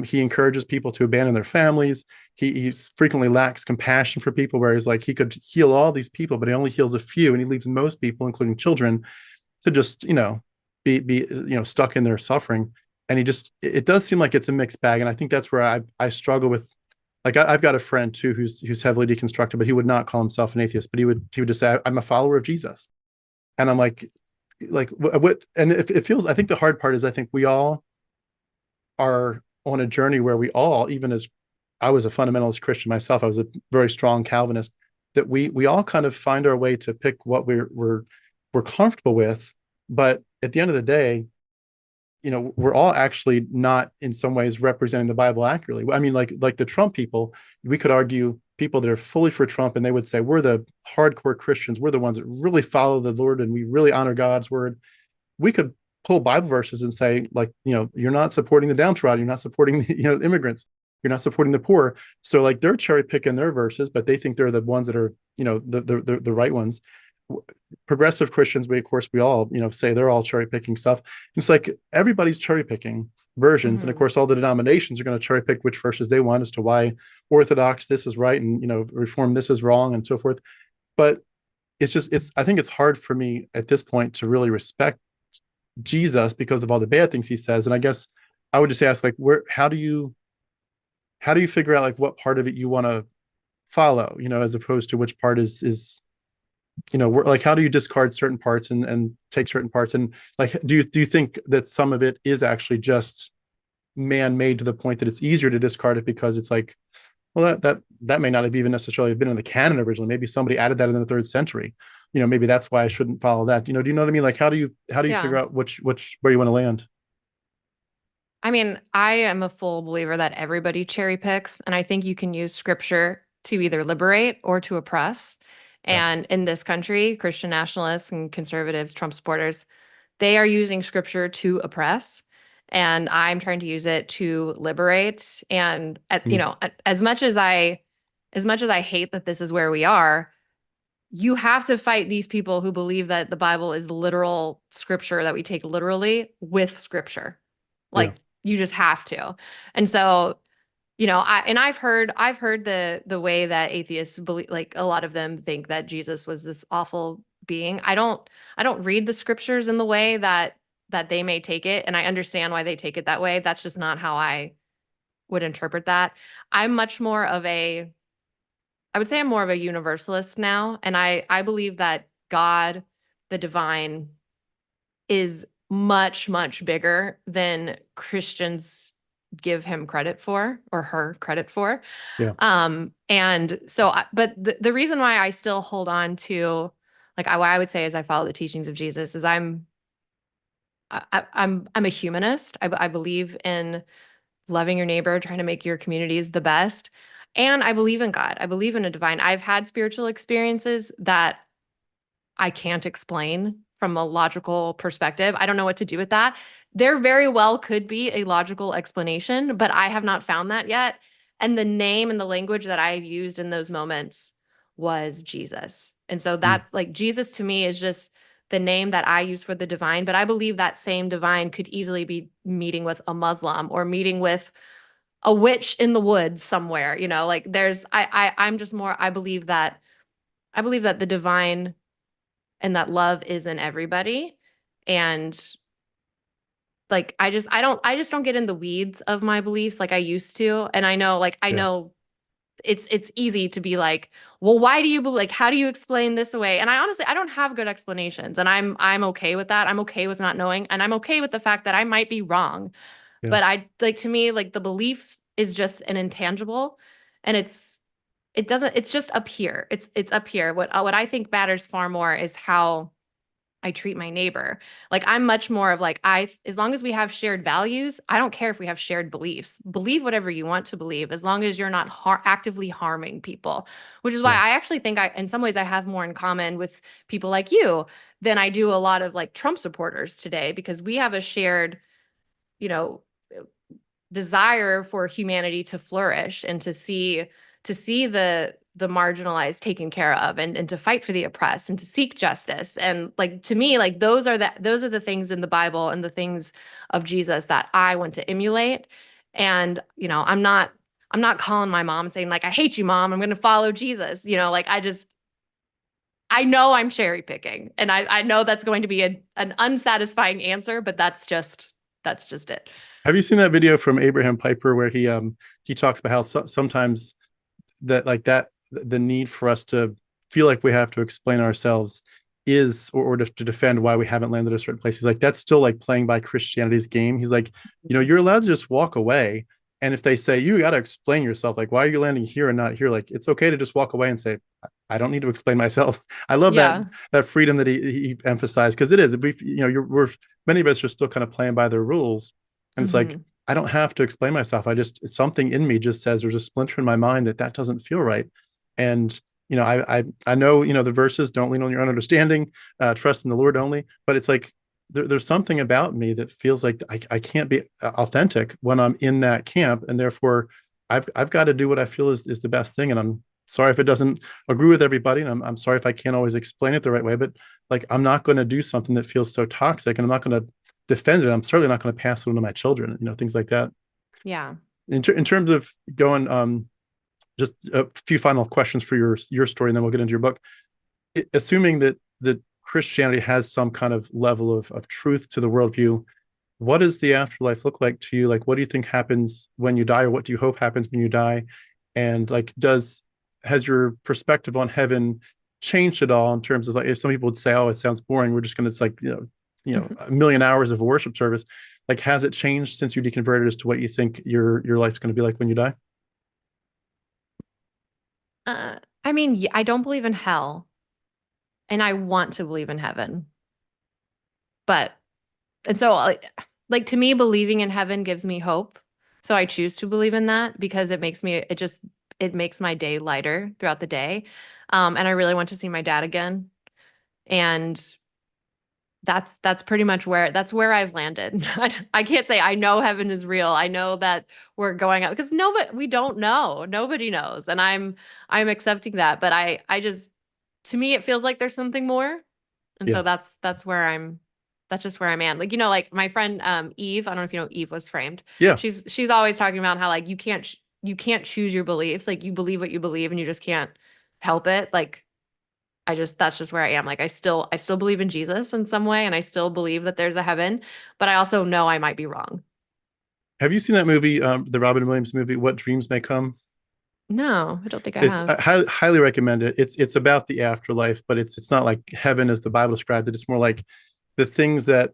He encourages people to abandon their families. He frequently lacks compassion for people, where he's like, he could heal all these people, but he only heals a few, and he leaves most people, including children, to just be stuck in their suffering. And it does seem like it's a mixed bag, and I think that's where I struggle with. Like I've got a friend too who's heavily deconstructed, but he would not call himself an atheist, but he would just say, I'm a follower of Jesus. And I'm like what? And it feels. I think the hard part is, I think we all are on a journey where we all, even as I was a fundamentalist Christian myself, I was a very strong Calvinist, that we all kind of find our way to pick what we're comfortable with. But at the end of the day, we're all actually not in some ways representing the Bible accurately. I mean, like the Trump people, we could argue people that are fully for Trump, and they would say we're the hardcore Christians, we're the ones that really follow the Lord, and we really honor God's word. We could pull Bible verses and say, like, you're not supporting the downtrodden, you're not supporting the, immigrants, you're not supporting the poor. So like they're cherry picking their verses, but they think they're the ones that are, the right ones. Progressive Christians, we all, say they're all cherry picking stuff. It's like everybody's cherry picking versions. And of Mhm. course, all the denominations are going to cherry pick which verses they want as to why Orthodox this is right, and Reform this is wrong, and so forth. But I think it's hard for me at this point to really respect Jesus because of all the bad things he says. And I guess I would just ask, like, how do you figure out like what part of it you want to follow, as opposed to which part is like, how do you discard certain parts and take certain parts? And like, do you think that some of it is actually just man-made to the point that it's easier to discard it because it's like, well, that may not have even necessarily been in the canon originally. Maybe somebody added that in the third century. Maybe that's why I shouldn't follow that. Do you know what I mean? Like, how do you Yeah. figure out which where you want to land? I mean, I am a full believer that everybody cherry picks, and I think you can use scripture to either liberate or to oppress. Yeah. And in this country, Christian nationalists and conservatives, Trump supporters, they are using scripture to oppress. And I'm trying to use it to liberate. And Mm. as much as I hate that this is where we are, you have to fight these people who believe that the Bible is literal scripture that we take literally with scripture. Yeah. Like you just have to. And so, I've heard the way that atheists believe, like a lot of them think that Jesus was this awful being. I don't read the scriptures in the way that they may take it, and I understand why they take it that way. That's just not how I would interpret that. I'm much more of a I would say I'm more of a universalist now, and I believe that God, the divine, is much, much bigger than Christians give him credit for or her credit for. Yeah. And so, but the reason why I still hold on to, like, what I would say is I follow the teachings of Jesus is I'm a humanist. I believe in loving your neighbor, trying to make your communities the best. And I believe in God. I believe in a divine. I've had spiritual experiences that I can't explain from a logical perspective. I don't know what to do with that. There very well could be a logical explanation, but I have not found that yet. And the name and the language that I used in those moments was Jesus. And so Mm. that's like Jesus to me is just the name that I use for the divine, but I believe that same divine could easily be meeting with a Muslim or meeting with a witch in the woods somewhere, like I'm just more I believe that the divine and that love is in everybody. And like I just don't get in the weeds of my beliefs like I used to. And I Yeah. know it's easy to be like, well, why do you believe, like, how do you explain this away? And I honestly I don't have good explanations. And I'm okay with that. I'm okay with not knowing. And I'm okay with the fact that I might be wrong. Yeah. But I like to me, like the belief is just an intangible and it's just up here. It's up here. What I think matters far more is how I treat my neighbor. Like I'm much more of like as long as we have shared values, I don't care if we have shared beliefs. Believe whatever you want to believe as long as you're not actively harming people. Which is why Yeah. I actually think I in some ways I have more in common with people like you than I do a lot of like Trump supporters today because we have a shared, you know, desire for humanity to flourish and to see to see the marginalized taken care of, and to fight for the oppressed and to seek justice. And like to me, like those are the things in the Bible and the things of Jesus that I want to emulate. And I'm not calling my mom saying like, I hate you, mom, I'm going to follow Jesus. Like I know I'm cherry picking, and I know that's going to be an unsatisfying answer, but that's just it. Have you seen that video from Abraham Piper where he talks about how sometimes that the need for us to feel like we have to explain ourselves is or to defend why we haven't landed a certain place. He's like, that's still like playing by Christianity's game. He's like, you're allowed to just walk away. And if they say you got to explain yourself, like why are you landing here and not here, like it's okay to just walk away and say I don't need to explain myself. I love Yeah. that freedom that he emphasized, because it is, if we we're many of us are still kind of playing by their rules, and it's like Hmm. I don't have to explain myself. Something in me just says there's a splinter in my mind that doesn't feel right. And I know, the verses, don't lean on your own understanding, trust in the Lord only. But it's like there's something about me that feels like I can't be authentic when I'm in that camp, and therefore I've got to do what I feel is the best thing. And I'm sorry if it doesn't agree with everybody, and I'm sorry if I can't always explain it the right way. But like I'm not going to do something that feels so toxic, and I'm not going to defend it. I'm certainly not going to pass it on to my children, things like that. Yeah. In terms of going, just a few final questions for your story, and then we'll get into your book. Assuming that Christianity has some kind of level of truth to the worldview, what does the afterlife look like to you? Like, what do you think happens when you die, or what do you hope happens when you die? And like, has your perspective on heaven changed at all in terms of, like, if some people would say, "Oh, it sounds boring. We're just gonna, it's like, a million hours of worship service." Like, has it changed since you deconverted as to what you think your life's going to be like when you die? I mean, I don't believe in hell, and I want to believe in heaven. But and so like to me, believing in heaven gives me hope. So I choose to believe in that because it makes my day lighter throughout the day. And I really want to see my dad again. And that's pretty much where I've landed. I can't say I know heaven is real. I know that we're going up because nobody we don't know. Nobody knows. And I'm accepting that. But I just to me it feels like there's something more. And so Yeah, that's just where I'm at. Like, like my friend Eve, I don't know if you know Eve Was Framed. yeah. She's always talking about how like you can't choose your beliefs. Like you believe what you believe and you just can't help it. Like that's just where I am. Like I still believe in Jesus in some way and I still believe that there's a heaven, but I also know I might be wrong. Have you seen that movie, the Robin Williams movie, What Dreams May Come? No, I don't think I It's have. I highly recommend it. It's about the afterlife, but it's not like heaven as the Bible described it. It's more like the things that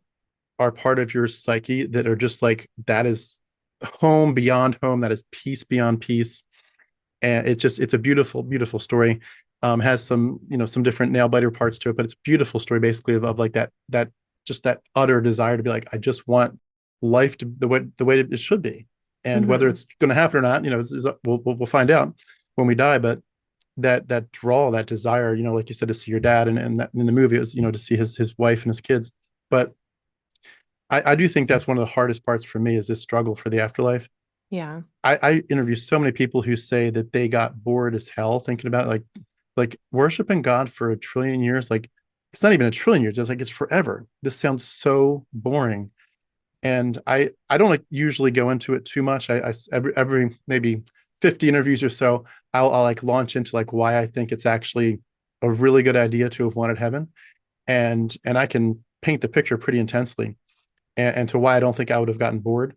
are part of your psyche that are just like that is home beyond home, that is peace beyond peace. And it's a beautiful, beautiful story. Has some, some different nail biter parts to it, but it's a beautiful story basically of like that just that utter desire to be like, I just want life to the way it should be. And whether Hmm. it's going to happen or not, we'll find out when we die. But that draw, that desire, like you said, to see your dad, and that in the movie it was, to see his wife and his kids. But I do think that's one of the hardest parts for me, is this struggle for the afterlife. Yeah. I interview so many people who say that they got bored as hell thinking about it, like worshiping God for a trillion years. Like it's not even a trillion years. It's like it's forever. This sounds so boring. And I don't like usually go into it too much. Every maybe 50 interviews or so, I'll like launch into like why I think it's actually a really good idea to have wanted heaven, and I can paint the picture pretty intensely, and to why I don't think I would have gotten bored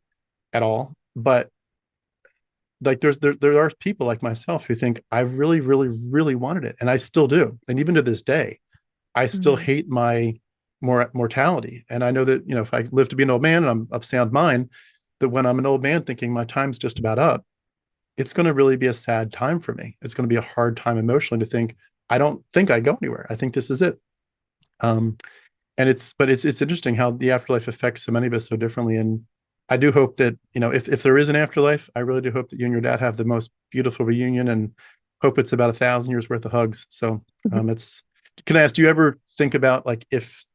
at all. But like there are people like myself who think I really, really, really wanted it, and I still do. And even to this day, I still Hmm. hate my mortality. And I know that, if I live to be an old man and I'm of sound mind, that when I'm an old man thinking my time's just about up, it's going to really be a sad time for me. It's going to be a hard time emotionally to think I don't think I go anywhere. I think this is it. Um, and it's interesting how the afterlife affects so many of us so differently. And I do hope that, if there is an afterlife, I really do hope that you and your dad have the most beautiful reunion, and hope it's about 1,000 years worth of hugs. So it's can I ask, do you ever think about like if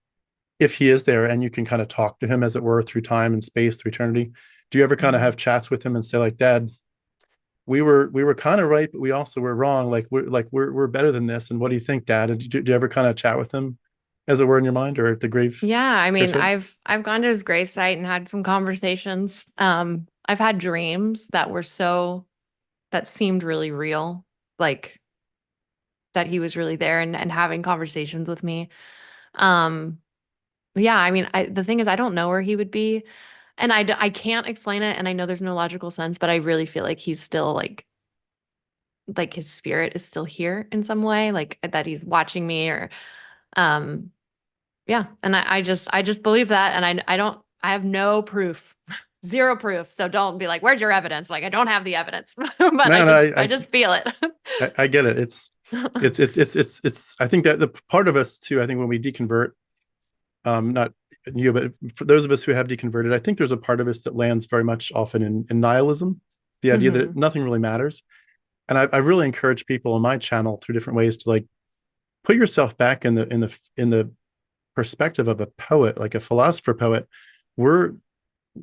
he is there and you can kind of talk to him, as it were, through time and space, through eternity, do you ever kind of Hmm. have chats with him and say like, Dad, we were kind of right, but we also were wrong. We're better than this. And what do you think, Dad? Did you ever kind of chat with him, as it were, in your mind, or at the grave Yeah, I mean, gravesite? I've gone to his gravesite and had some conversations. I've had dreams that were that seemed really real, like that he was really there and having conversations with me. Um, yeah, I mean, the thing is, I don't know where he would be, and I can't explain it, and I know there's no logical sense, but I really feel like he's still like his spirit is still here in some way, like that he's watching me or um yeah, and I just believe that, and I have no proof, zero proof. So don't be like, "Where's your evidence?" Like I don't have the evidence, but No, no, I just feel it. I get it. It's I think that the part of us too, I think when we deconvert, not you, but for those of us who have deconverted, I think there's a part of us that lands very much often in nihilism, the idea that Hmm. nothing really matters. And I really encourage people on my channel through different ways to like put yourself back in the perspective of a poet, like a philosopher poet. We're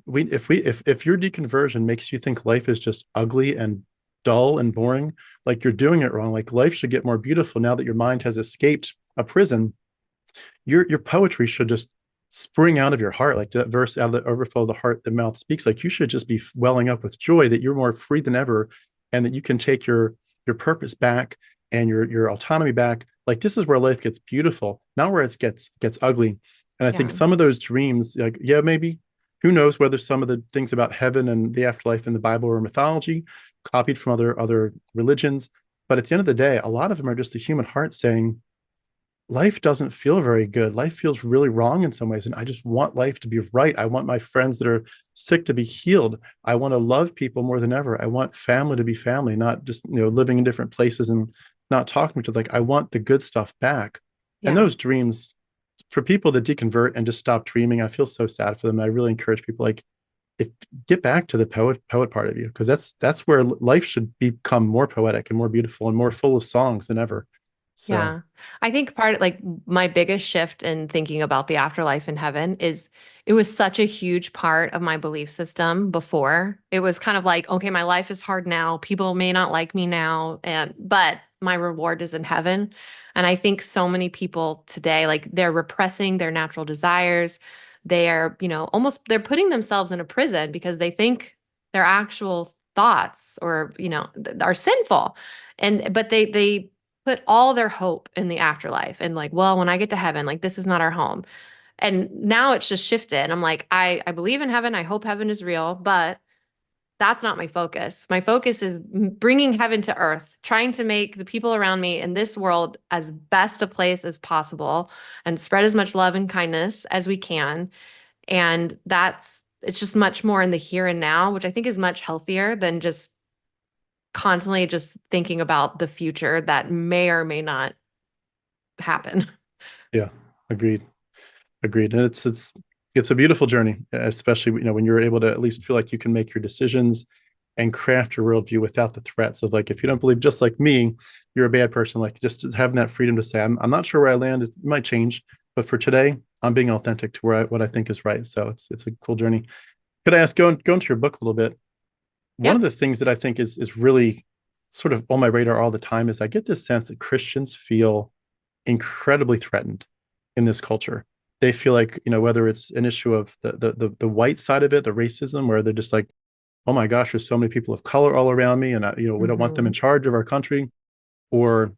we if your deconversion makes you think life is just ugly and dull and boring, like you're doing it wrong. Like life should get more beautiful now that your mind has escaped a prison. Your poetry should just spring out of your heart, like that verse, out of the overflow of the heart the mouth speaks. Like you should just be welling up with joy that you're more free than ever, and that you can take your purpose back and your autonomy back. Like this is where life gets beautiful, not where it gets ugly. And I think Yeah. some of those dreams, like yeah, maybe who knows whether some of the things about heaven and the afterlife in the Bible or mythology, copied from other religions. But at the end of the day, a lot of them are just the human heart saying, life doesn't feel very good. Life feels really wrong in some ways. And I just want life to be right. I want my friends that are sick to be healed. I want to love people more than ever. I want family to be family, not just, living in different places and not talking to, like, I want the good stuff back. And Yeah. those dreams, for people that deconvert and just stop dreaming, I feel so sad for them. And I really encourage people, like, if get back to the poet part of you, because that's where life should become more poetic and more beautiful and more full of songs than ever. So Yeah. I think like my biggest shift in thinking about the afterlife in heaven is it was such a huge part of my belief system before. It was kind of like, okay, my life is hard now. People may not like me now, but my reward is in heaven. And I think so many people today, like they're repressing their natural desires. They are, almost they're putting themselves in a prison because they think their actual thoughts or, are sinful. But they put all their hope in the afterlife and like, well, when I get to heaven, like this is not our home. And now it's just shifted. I'm like, I believe in heaven. I hope heaven is real, but that's not my focus. My focus is bringing heaven to earth, trying to make the people around me in this world as best a place as possible and spread as much love and kindness as we can. And it's just much more in the here and now, which I think is much healthier than just constantly just thinking about the future that may or may not happen. yeah, agreed. Agreed. And it's a beautiful journey, especially when you're able to at least feel like you can make your decisions and craft your worldview without the threats of, like, if you don't believe just like me, you're a bad person. Like just having that freedom to say, I'm not sure where I land. It might change, but for today, I'm being authentic to what I think is right. So it's a cool journey. Could I ask, going to your book a little bit? One Yeah. of the things that I think is really sort of on my radar all the time is I get this sense that Christians feel incredibly threatened in this culture. They feel like, whether it's an issue of the white side of it, the racism, where they're just like, oh my gosh, there's so many people of color all around me, and we don't want them in Hmm. charge of our country, or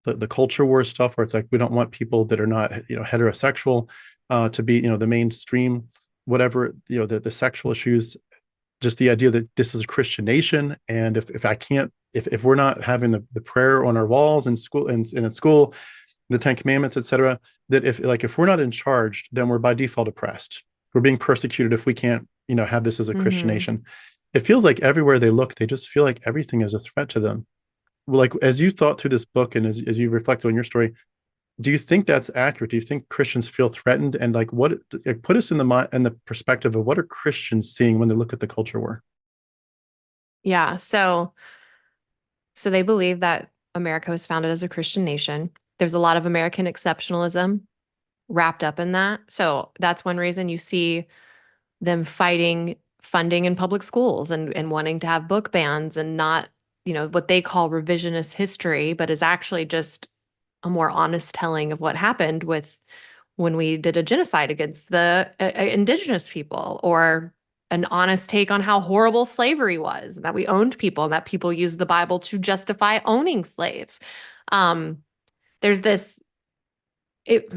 the culture war stuff, where it's like we don't want people that are not, heterosexual, to be, the mainstream, whatever, the sexual issues, just the idea that this is a Christian nation, and if I can't, if we're not having the prayer on our walls in school and at school, the Ten Commandments, etc., that if we're not in charge, then we're by default oppressed. We're being persecuted if we can't, have this as a Christian Hmm. nation. It feels like everywhere they look, they just feel like everything is a threat to them. Well, like as you thought through this book and as you reflected on your story, do you think that's accurate? Do you think Christians feel threatened? And like, like, put us in the perspective of what are Christians seeing when they look at the culture war? Yeah. So they believe that America was founded as a Christian nation. There's a lot of American exceptionalism wrapped up in that. So that's one reason you see them fighting. funding in public schools and wanting to have book bans and not, what they call revisionist history, but is actually just a more honest telling of what happened with when we did a genocide against the indigenous people, or an honest take on how horrible slavery was, that we owned people, and that people used the Bible to justify owning slaves. Um, there's this it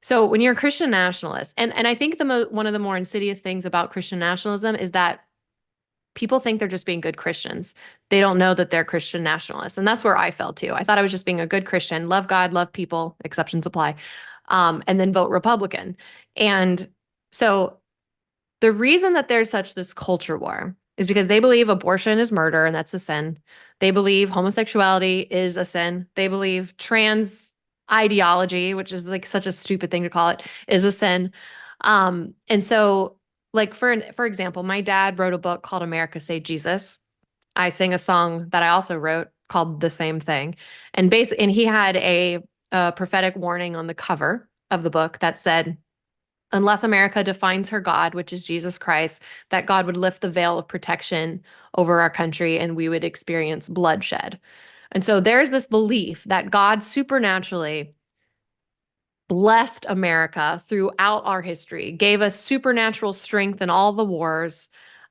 So when you're a Christian nationalist, and I think one of the more insidious things about Christian nationalism is that people think they're just being good Christians. They don't know that they're Christian nationalists. And that's where I fell too. I thought I was just being a good Christian, love God, love people, exceptions apply, and then vote Republican. And so the reason that there's such this culture war is because they believe abortion is murder and that's a sin. They believe homosexuality is a sin. They believe trans ideology, which is like such a stupid thing to call it, is a sin. And so like for example, my dad wrote a book called America Say Jesus. I sang a song that I also wrote called The Same Thing. And he had a prophetic warning on the cover of the book that said, unless America defines her God, which is Jesus Christ, that God would lift the veil of protection over our country and we would experience bloodshed. And so there's this belief that God supernaturally blessed America throughout our history, gave us supernatural strength in all the wars.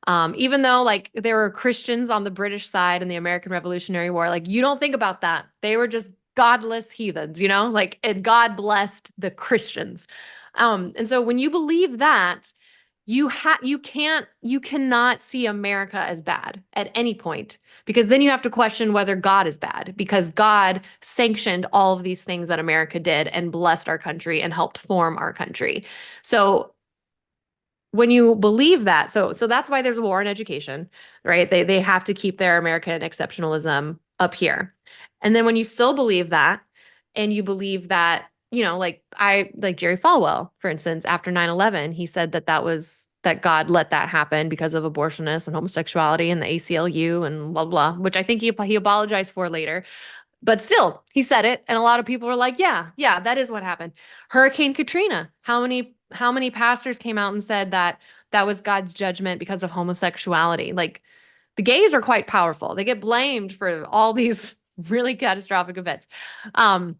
Even though like there were Christians on the British side in the American Revolutionary War, like you don't think about that. They were just godless heathens, like, and God blessed the Christians. And so when you believe that, you cannot see America as bad at any point, because then you have to question whether God is bad, because God sanctioned all of these things that America did and blessed our country and helped form our country. So when you believe that, so that's why there's a war in education, right? They have to keep their American exceptionalism up here. And then when you still believe that, and you believe that, like Jerry Falwell, for instance, after 9/11, he said that God let that happen because of abortionists and homosexuality and the ACLU and blah blah, which I think he apologized for later. But still, he said it, and a lot of people were like, "Yeah, yeah, that is what happened." Hurricane Katrina. How many pastors came out and said that that was God's judgment because of homosexuality? Like, the gays are quite powerful. They get blamed for all these really catastrophic events. Um,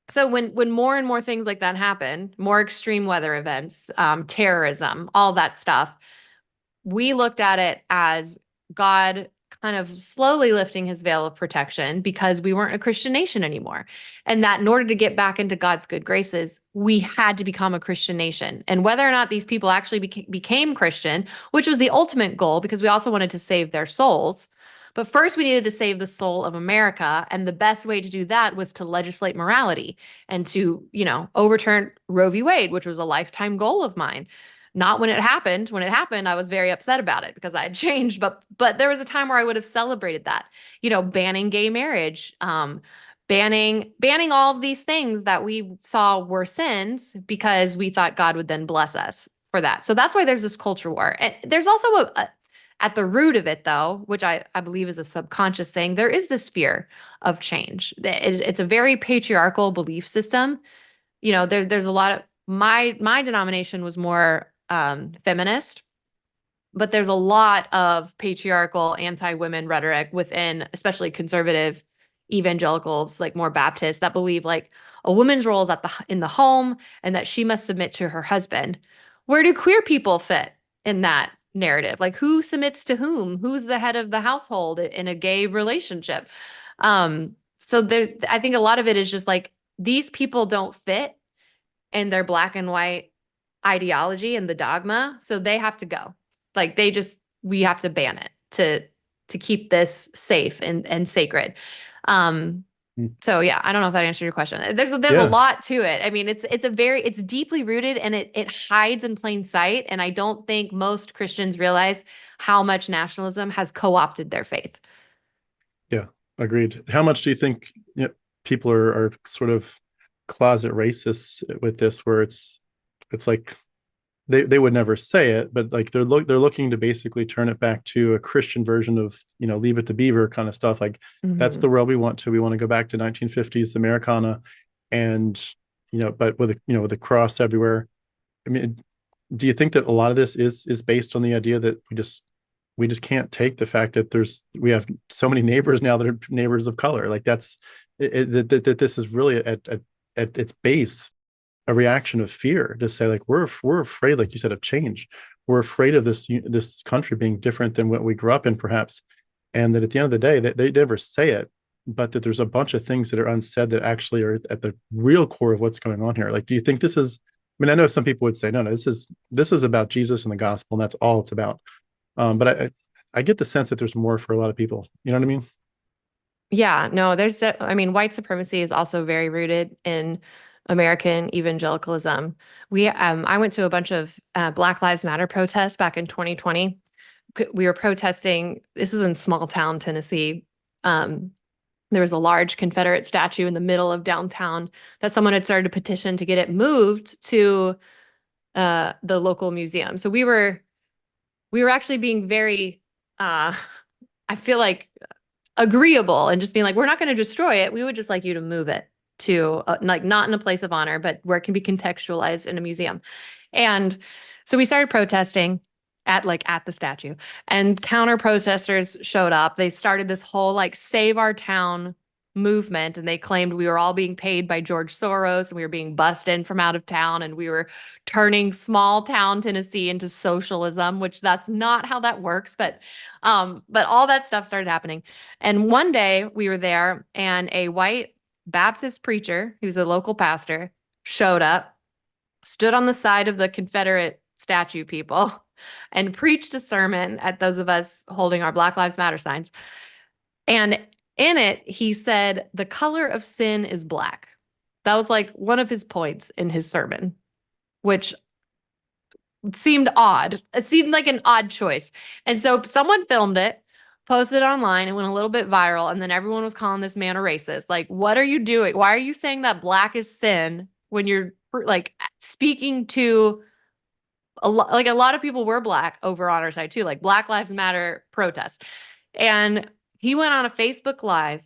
so when more and more things like that happen, more extreme weather events, terrorism, all that stuff, we looked at it as God kind of slowly lifting his veil of protection because we weren't a Christian nation anymore. And that in order to get back into God's good graces, we had to become a Christian nation. And whether or not these people actually became Christian, which was the ultimate goal, because we also wanted to save their souls. But first, we needed to save the soul of America. And the best way to do that was to legislate morality and to, overturn Roe v. Wade, which was a lifetime goal of mine. Not when it happened. When it happened, I was very upset about it because I had changed. But there was a time where I would have celebrated that, banning gay marriage, banning all of these things that we saw were sins because we thought God would then bless us for that. So that's why there's this culture war. And there's also at the root of it, though, which I believe is a subconscious thing, there is this fear of change. It's a very patriarchal belief system. There's a lot of my denomination was more feminist, but there's a lot of patriarchal anti-women rhetoric within, especially conservative evangelicals, like more Baptists, that believe like a woman's role is in the home and that she must submit to her husband. Where do queer people fit in that narrative? Like, who submits to whom? Who's the head of the household in a gay relationship? So there, I think a lot of it is just like these people don't fit in their black and white ideology and the dogma, so they have to go. Like we have to ban it to keep this safe and sacred. Um, Mm. so yeah, I don't know if that answered your question. There's a Yeah, lot to it. I mean, it's deeply rooted and it hides in plain sight. And I don't think most Christians realize how much nationalism has co-opted their faith. yeah, agreed. How much do you think, people are sort of closet racists with this, where it's like they would never say it, but like they're looking to basically turn it back to a Christian version of, Leave It to Beaver kind of stuff. Like that's Mhm. the world we want to. We want to go back to 1950s Americana, and but with a cross everywhere. I mean, do you think that a lot of this is based on the idea that we just can't take the fact that we have so many neighbors now that are neighbors of color? Like that's that this is really at its base a reaction of fear to say like we're afraid, like you said, of change. We're afraid of this country being different than what we grew up in, perhaps, and that at the end of the day, they never say it, but that there's a bunch of things that are unsaid that actually are at the real core of what's going on here. Like, do you think this is? I mean, I know some people would say, no, no, this is about Jesus and the gospel, and that's all it's about. But I get the sense that there's more for a lot of people. You know what I mean? Yeah, no, I mean, white supremacy is also very rooted in American evangelicalism. I went to a bunch of Black Lives Matter protests back in 2020. We were protesting, this was in small town Tennessee. Um, there was a large Confederate statue in the middle of downtown that someone had started a petition to get it moved to the local museum. So we were actually being very, I feel like agreeable and just being like, we're not going to destroy it. We would just like you to move it to like not in a place of honor, but where it can be contextualized in a museum. And so we started protesting at the statue, and counter protesters showed up. They started this whole like save our town movement, and they claimed we were all being paid by George Soros and we were being bussed in from out of town and we were turning small town Tennessee into socialism, which that's not how that works, but all that stuff started happening. And one day we were there and a white Baptist preacher, he was a local pastor, showed up, stood on the side of the Confederate statue people, and preached a sermon at those of us holding our Black Lives Matter signs. And in it, he said, the color of sin is black. That was like one of his points in his sermon, which seemed odd. It seemed like an odd choice. And so someone filmed it, posted it online, and went a little bit viral. And then everyone was calling this man a racist. Like, what are you doing? Why are you saying that black is sin when you're like speaking to a lot of people were black over on our side too, like Black Lives Matter protests. And he went on a Facebook Live,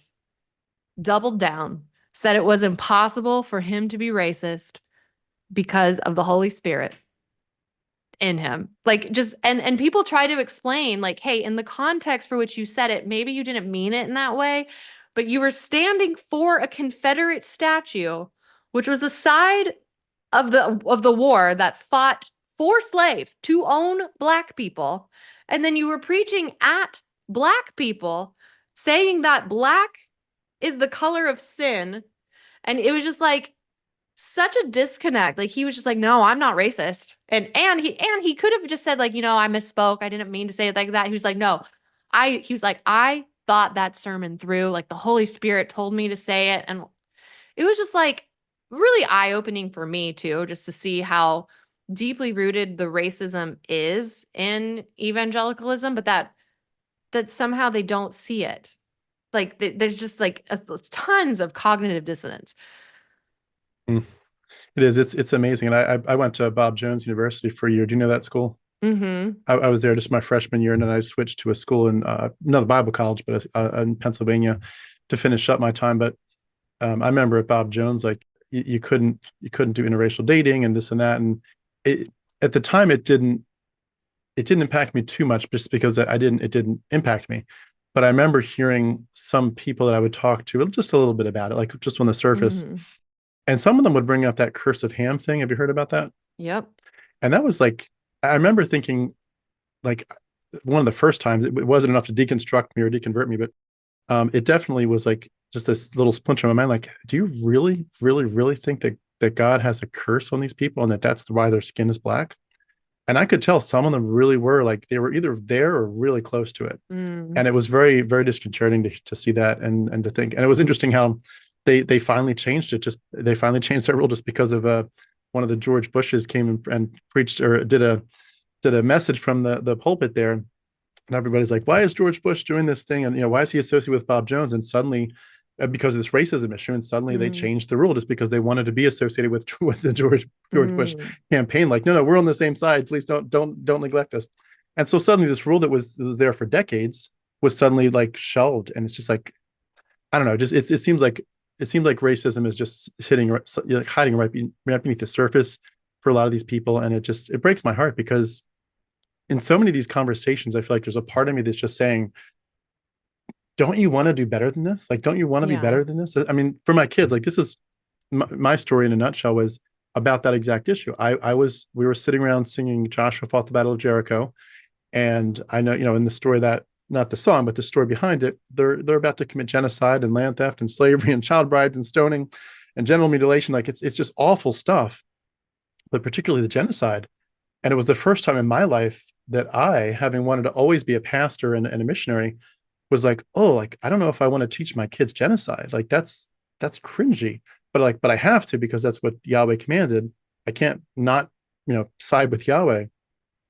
doubled down, said it was impossible for him to be racist because of the Holy Spirit in him. Like just and people try to explain like, hey, in the context for which you said it, maybe you didn't mean it in that way, but you were standing for a Confederate statue, which was the side of the war that fought for slaves to own black people. And then you were preaching at black people saying that black is the color of sin. And it was just like such a disconnect. Like he was just like, no, I'm not racist. And he could have just said, like, I misspoke. I didn't mean to say it like that. He was like, no, he was like, I thought that sermon through. Like the Holy Spirit told me to say it. And it was just like really eye-opening for me too, just to see how deeply rooted the racism is in evangelicalism, but that somehow they don't see it. Like there's just like tons of cognitive dissonance. Mm. It is. It's amazing. And I went to Bob Jones University for a year. Do you know that school? Mm-hmm. I was there just my freshman year, and then I switched to a school in another Bible college, but in Pennsylvania to finish up my time. But I remember at Bob Jones, like you couldn't do interracial dating and this and that, and it at the time it didn't impact me too much just because it didn't impact me. But I remember hearing some people that I would talk to just a little bit about it, like just on the surface, Mm-hmm. and some of them would bring up that curse of Ham thing. Have you heard about that? Yep. And that was like, I remember thinking, like, one of the first times it wasn't enough to deconstruct me or deconvert me, but it definitely was like just this little splinter in my mind. Like, do you really, really, really think that God has a curse on these people and that's why their skin is black? And I could tell some of them really were like they were either there or really close to it. Mm. And it was very, very disconcerting to see that and to think. And it was interesting how they finally changed it. Just they finally changed their rule just because of one of the George Bushes came and preached or did a message from the pulpit there, and everybody's like, why is George Bush doing this thing, and why is he associated with Bob Jones? And suddenly, because of this racism issue, and suddenly they Mm. changed the rule just because they wanted to be associated with the George Bush Mm. campaign. Like, no, no, we're on the same side. Please don't neglect us. And so suddenly, this rule that was there for decades was suddenly like shelved, and it's just like, I don't know. Just it seems like racism is just hitting, like hiding right beneath the surface. for a lot of these people, and it breaks my heart because in so many of these conversations, I feel like there's a part of me that's just saying, don't you want to do better than this? Like, don't you want to be Yeah. better than this? I mean, for my kids, like this is my story in a nutshell was about that exact issue. We were sitting around singing Joshua fought the battle of Jericho. And I know, in the story that, not the song, but the story behind it, they're about to commit genocide and land theft and slavery and child brides and stoning and genital mutilation. Like it's just awful stuff, but particularly the genocide. And it was the first time in my life that I, having wanted to always be a pastor and a missionary, was like, oh, like I don't know if I want to teach my kids genocide. Like that's cringy. But I have to because that's what Yahweh commanded. I can't not, side with Yahweh.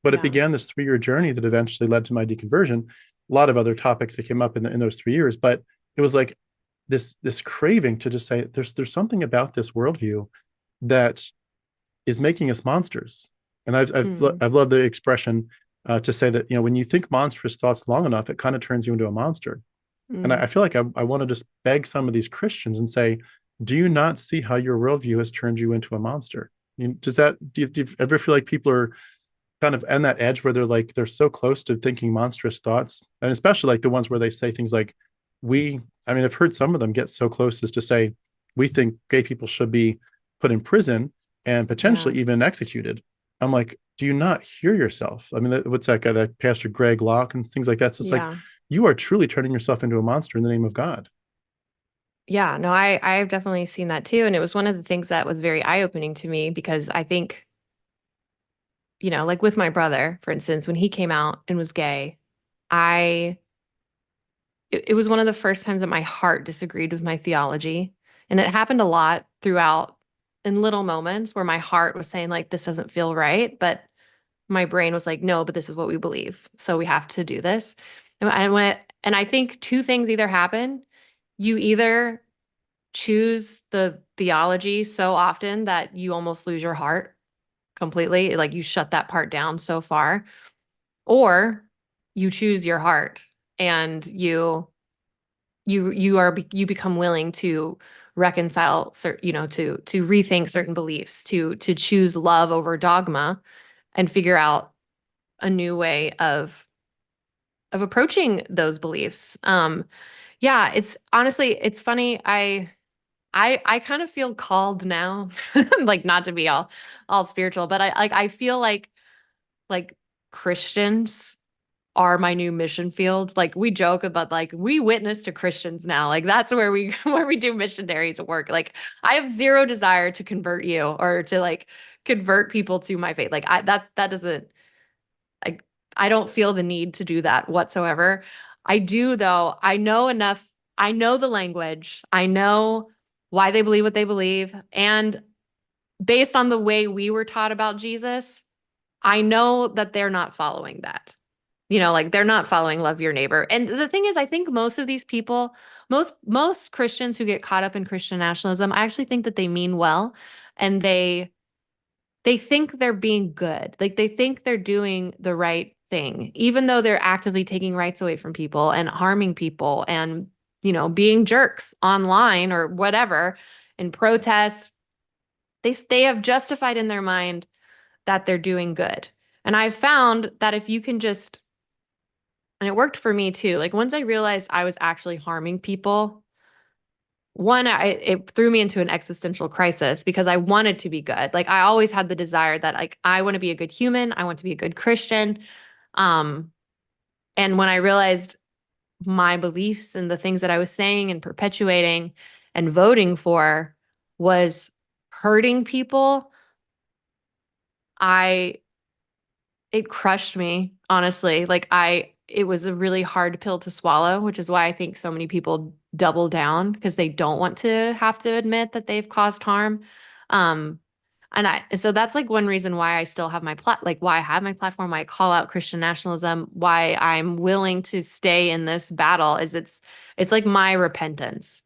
But it Yeah. began this 3-year journey that eventually led to my deconversion. A lot of other topics that came up in those 3 years, but it was like this craving to just say there's something about this worldview that is making us monsters. And Mm. I've loved the expression to say that when you think monstrous thoughts long enough, it kind of turns you into a monster. And Mm. I feel like I want to just beg some of these Christians and say, do you not see how your worldview has turned you into a monster? Do you ever feel like people are kind of on that edge where they're so close to thinking monstrous thoughts, and especially like the ones where they say things like, I mean, I've heard some of them get so close as to say, we think gay people should be put in prison and Yeah. potentially even executed. I'm like, do you not hear yourself? I mean, what's that guy, that Pastor Greg Locke and things like that? So it's like, Yeah. you are truly turning yourself into a monster in the name of God. Yeah. No, I've definitely seen that too. And it was one of the things that was very eye-opening to me because I think, like with my brother, for instance, when he came out and was gay, I it was one of the first times that my heart disagreed with my theology. And it happened a lot throughout in little moments where my heart was saying, like, this doesn't feel right. But my brain was like, no, but this is what we believe. So we have to do this. And I think two things either happen. You either choose the theology so often that you almost lose your heart completely, like you shut that part down so far, or you choose your heart and you become willing to reconcile to rethink certain beliefs, to choose love over dogma and figure out a new way of approaching those beliefs. Yeah, it's honestly, it's funny. I kind of feel called now, like not to be all spiritual, but I feel like Christians are my new mission field. Like we joke about like we witness to Christians now. Like that's where we where we do missionaries work. Like I have zero desire to convert you or to like convert people to my faith. Like that doesn't like I don't feel the need to do that whatsoever. I do though. I know enough. I know the language. I know why they believe what they believe. And based on the way we were taught about Jesus, I know that they're not following that. Like they're not following love your neighbor. And the thing is, I think most of these people, most Christians who get caught up in Christian nationalism, I actually think that they mean well and they think they're being good. Like they think they're doing the right thing, even though they're actively taking rights away from people and harming people and, being jerks online or whatever in protest. They have justified in their mind that they're doing good. And I've found that if you can just, and it worked for me too, like once I realized I was actually harming people, one, it threw me into an existential crisis because I wanted to be good. Like I always had the desire that like I want to be a good human, I want to be a good Christian. Um, and when I realized my beliefs and the things that I was saying and perpetuating and voting for was hurting people, I it crushed me, honestly. Like it was a really hard pill to swallow, which is why I think so many people double down because they don't want to have to admit that they've caused harm. Um, so that's like one reason why I still have why I have my platform, why I call out Christian nationalism, why I'm willing to stay in this battle is it's like my repentance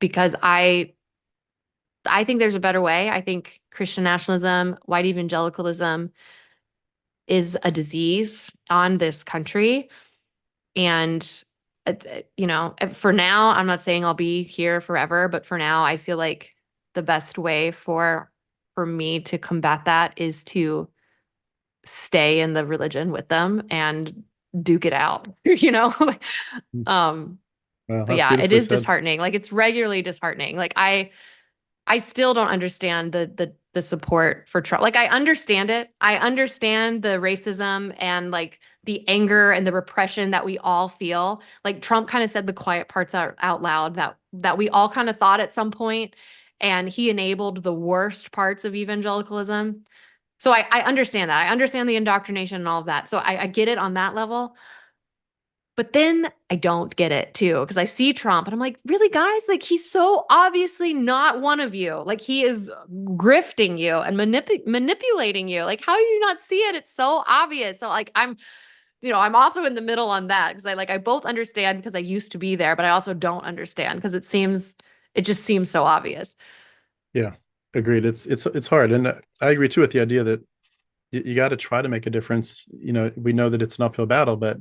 because I think there's a better way. I think Christian nationalism, white evangelicalism, is a disease on this country. And, for now, I'm not saying I'll be here forever, but for now, I feel like the best way for for me to combat that is to stay in the religion with them and duke it out, you know? Um, Well, but that's yeah, it beautifully is said. disheartening. Like it's regularly disheartening. Like I still don't understand the support for Trump. Like I understand it. I understand the racism and like the anger and the repression that we all feel. Like Trump kind of said the quiet parts out loud that we all kind of thought at some point, and he enabled the worst parts of evangelicalism. So I understand that. I understand the indoctrination and all of that. So I get it on that level. But then I don't get it too, because I see Trump and I'm like, really, guys? Like, he's so obviously not one of you. Like, he is grifting you and manipulating you. Like, how do you not see it? It's so obvious. So, like, I'm also in the middle on that because I both understand because I used to be there, but I also don't understand because it just seems so obvious. Yeah, agreed. It's hard, and I agree too with the idea that you got to try to make a difference. We know that it's an uphill battle, but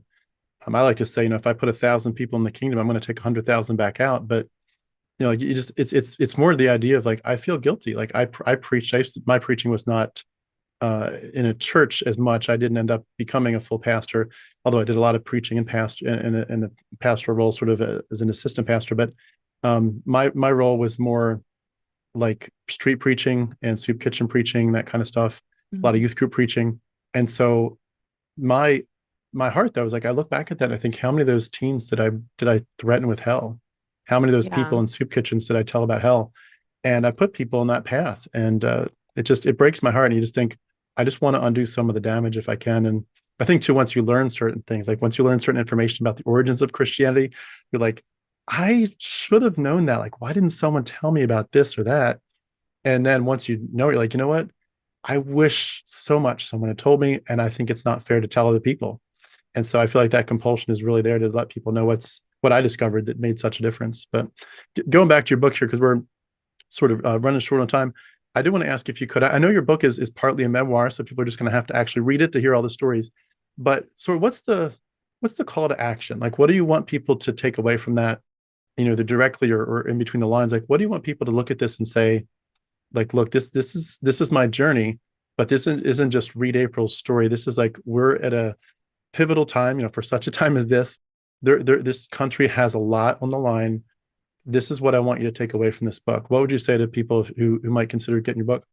I like to say, if I put 1,000 people in the kingdom, I'm going to take 100,000 back out. But like you just, it's more the idea of like I feel guilty. Like I preached. My preaching was not in a church as much. I didn't end up becoming a full pastor, although I did a lot of preaching and in a pastoral role, sort of as an assistant pastor. But my role was more like street preaching and soup kitchen preaching, that kind of stuff. A lot of Mhm. youth group preaching, and so my my heart though was like I look back at that and I think how many of those teens did I threaten with hell? How many of those Yeah. people in soup kitchens did I tell about hell? And I put people on that path, and it breaks my heart. And you just think I just want to undo some of the damage if I can. And I think too, once you learn certain things, like once you learn certain information about the origins of Christianity, you're like, I should have known that. Like, why didn't someone tell me about this or that? And then once you know, you're like, you know what? I wish so much someone had told me, and I think it's not fair to tell other people. And so I feel like that compulsion is really there to let people know what I discovered that made such a difference. But going back to your book here, because we're sort of running short on time, I do want to ask if you could. I know your book is partly a memoir, so people are just going to have to actually read it to hear all the stories. But sort of what's the call to action? Like, what do you want people to take away from that? Either directly or in between the lines. Like, what do you want people to look at this and say, like, look, this is my journey, but this isn't just read April's story. This is like we're at a pivotal time, for such a time as this. This country has a lot on the line. This is what I want you to take away from this book. What would you say to people who might consider getting your book?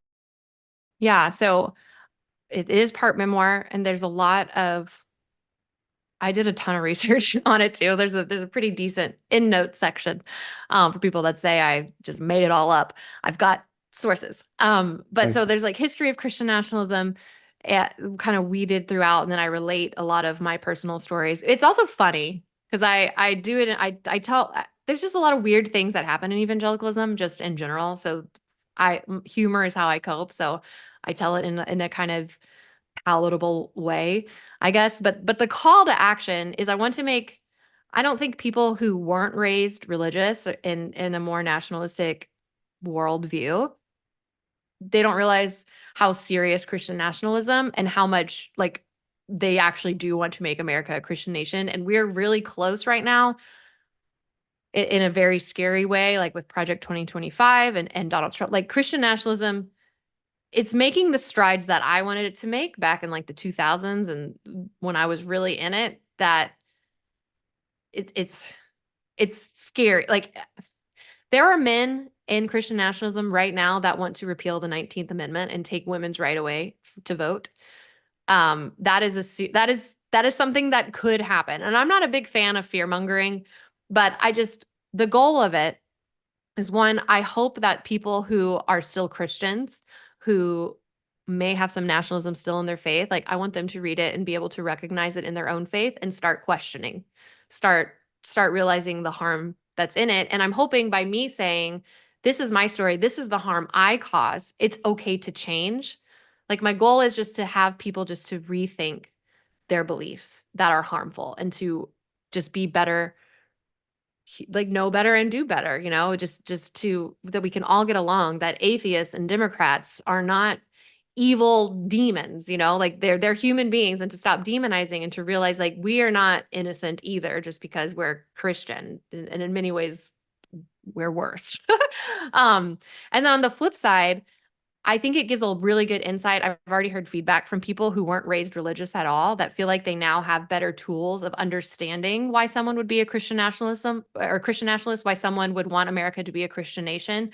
Yeah. So it is part memoir, and there's a lot of I did a ton of research on it too. There's a pretty decent in note section for people that say I just made it all up. I've got sources. But so Thanks. there's like history of Christian nationalism, kind of weeded throughout, and then I relate a lot of my personal stories. It's also funny because I do it. And I tell. There's just a lot of weird things that happen in evangelicalism, just in general. So humor is how I cope. So I tell it in a kind of palatable way, I guess. But the call to action is I don't think people who weren't raised religious in a more nationalistic worldview, they don't realize how serious Christian nationalism and how much like they actually do want to make America a Christian nation. And we're really close right now in a very scary way, like with Project 2025 and Donald Trump. Like Christian nationalism, it's making the strides that I wanted it to make back in like the 2000s and when I was really in it, that it's scary. Like there are men in Christian nationalism right now that want to repeal the 19th Amendment and take women's right away to vote. That is something that could happen. And I'm not a big fan of fear mongering, but the goal of it is one, I hope that people who are still Christians, who may have some nationalism still in their faith, like I want them to read it and be able to recognize it in their own faith and start questioning, start start realizing the harm that's in it. And I'm hoping by me saying, this is my story, this is the harm I cause, it's okay to change. Like my goal is just to have people just to rethink their beliefs that are harmful and to just be better, like know better and do better, just to that we can all get along, that atheists and Democrats are not evil demons, like they're human beings, and to stop demonizing and to realize like we are not innocent either just because we're Christian, and in many ways we're worse. um and then on the flip side, I think it gives a really good insight. I've already heard feedback from people who weren't raised religious at all that feel like they now have better tools of understanding why someone would be a Christian nationalism or Christian nationalist, why someone would want America to be a Christian nation,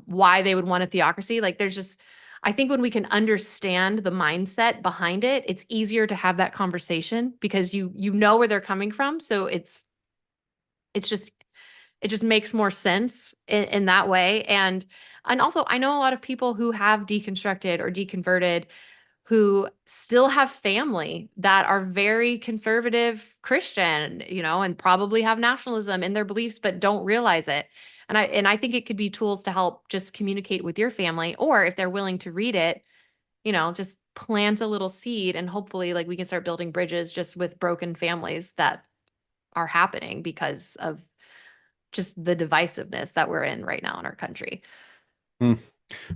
why they would want a theocracy. Like there's just, I think when we can understand the mindset behind it, it's easier to have that conversation because you know where they're coming from. So it's just it just makes more sense in that way. And also I know a lot of people who have deconstructed or deconverted who still have family that are very conservative Christian, and probably have nationalism in their beliefs but don't realize it. And I think it could be tools to help just communicate with your family, or if they're willing to read it, just plant a little seed, and hopefully like we can start building bridges just with broken families that are happening because of just the divisiveness that we're in right now in our country. Mm.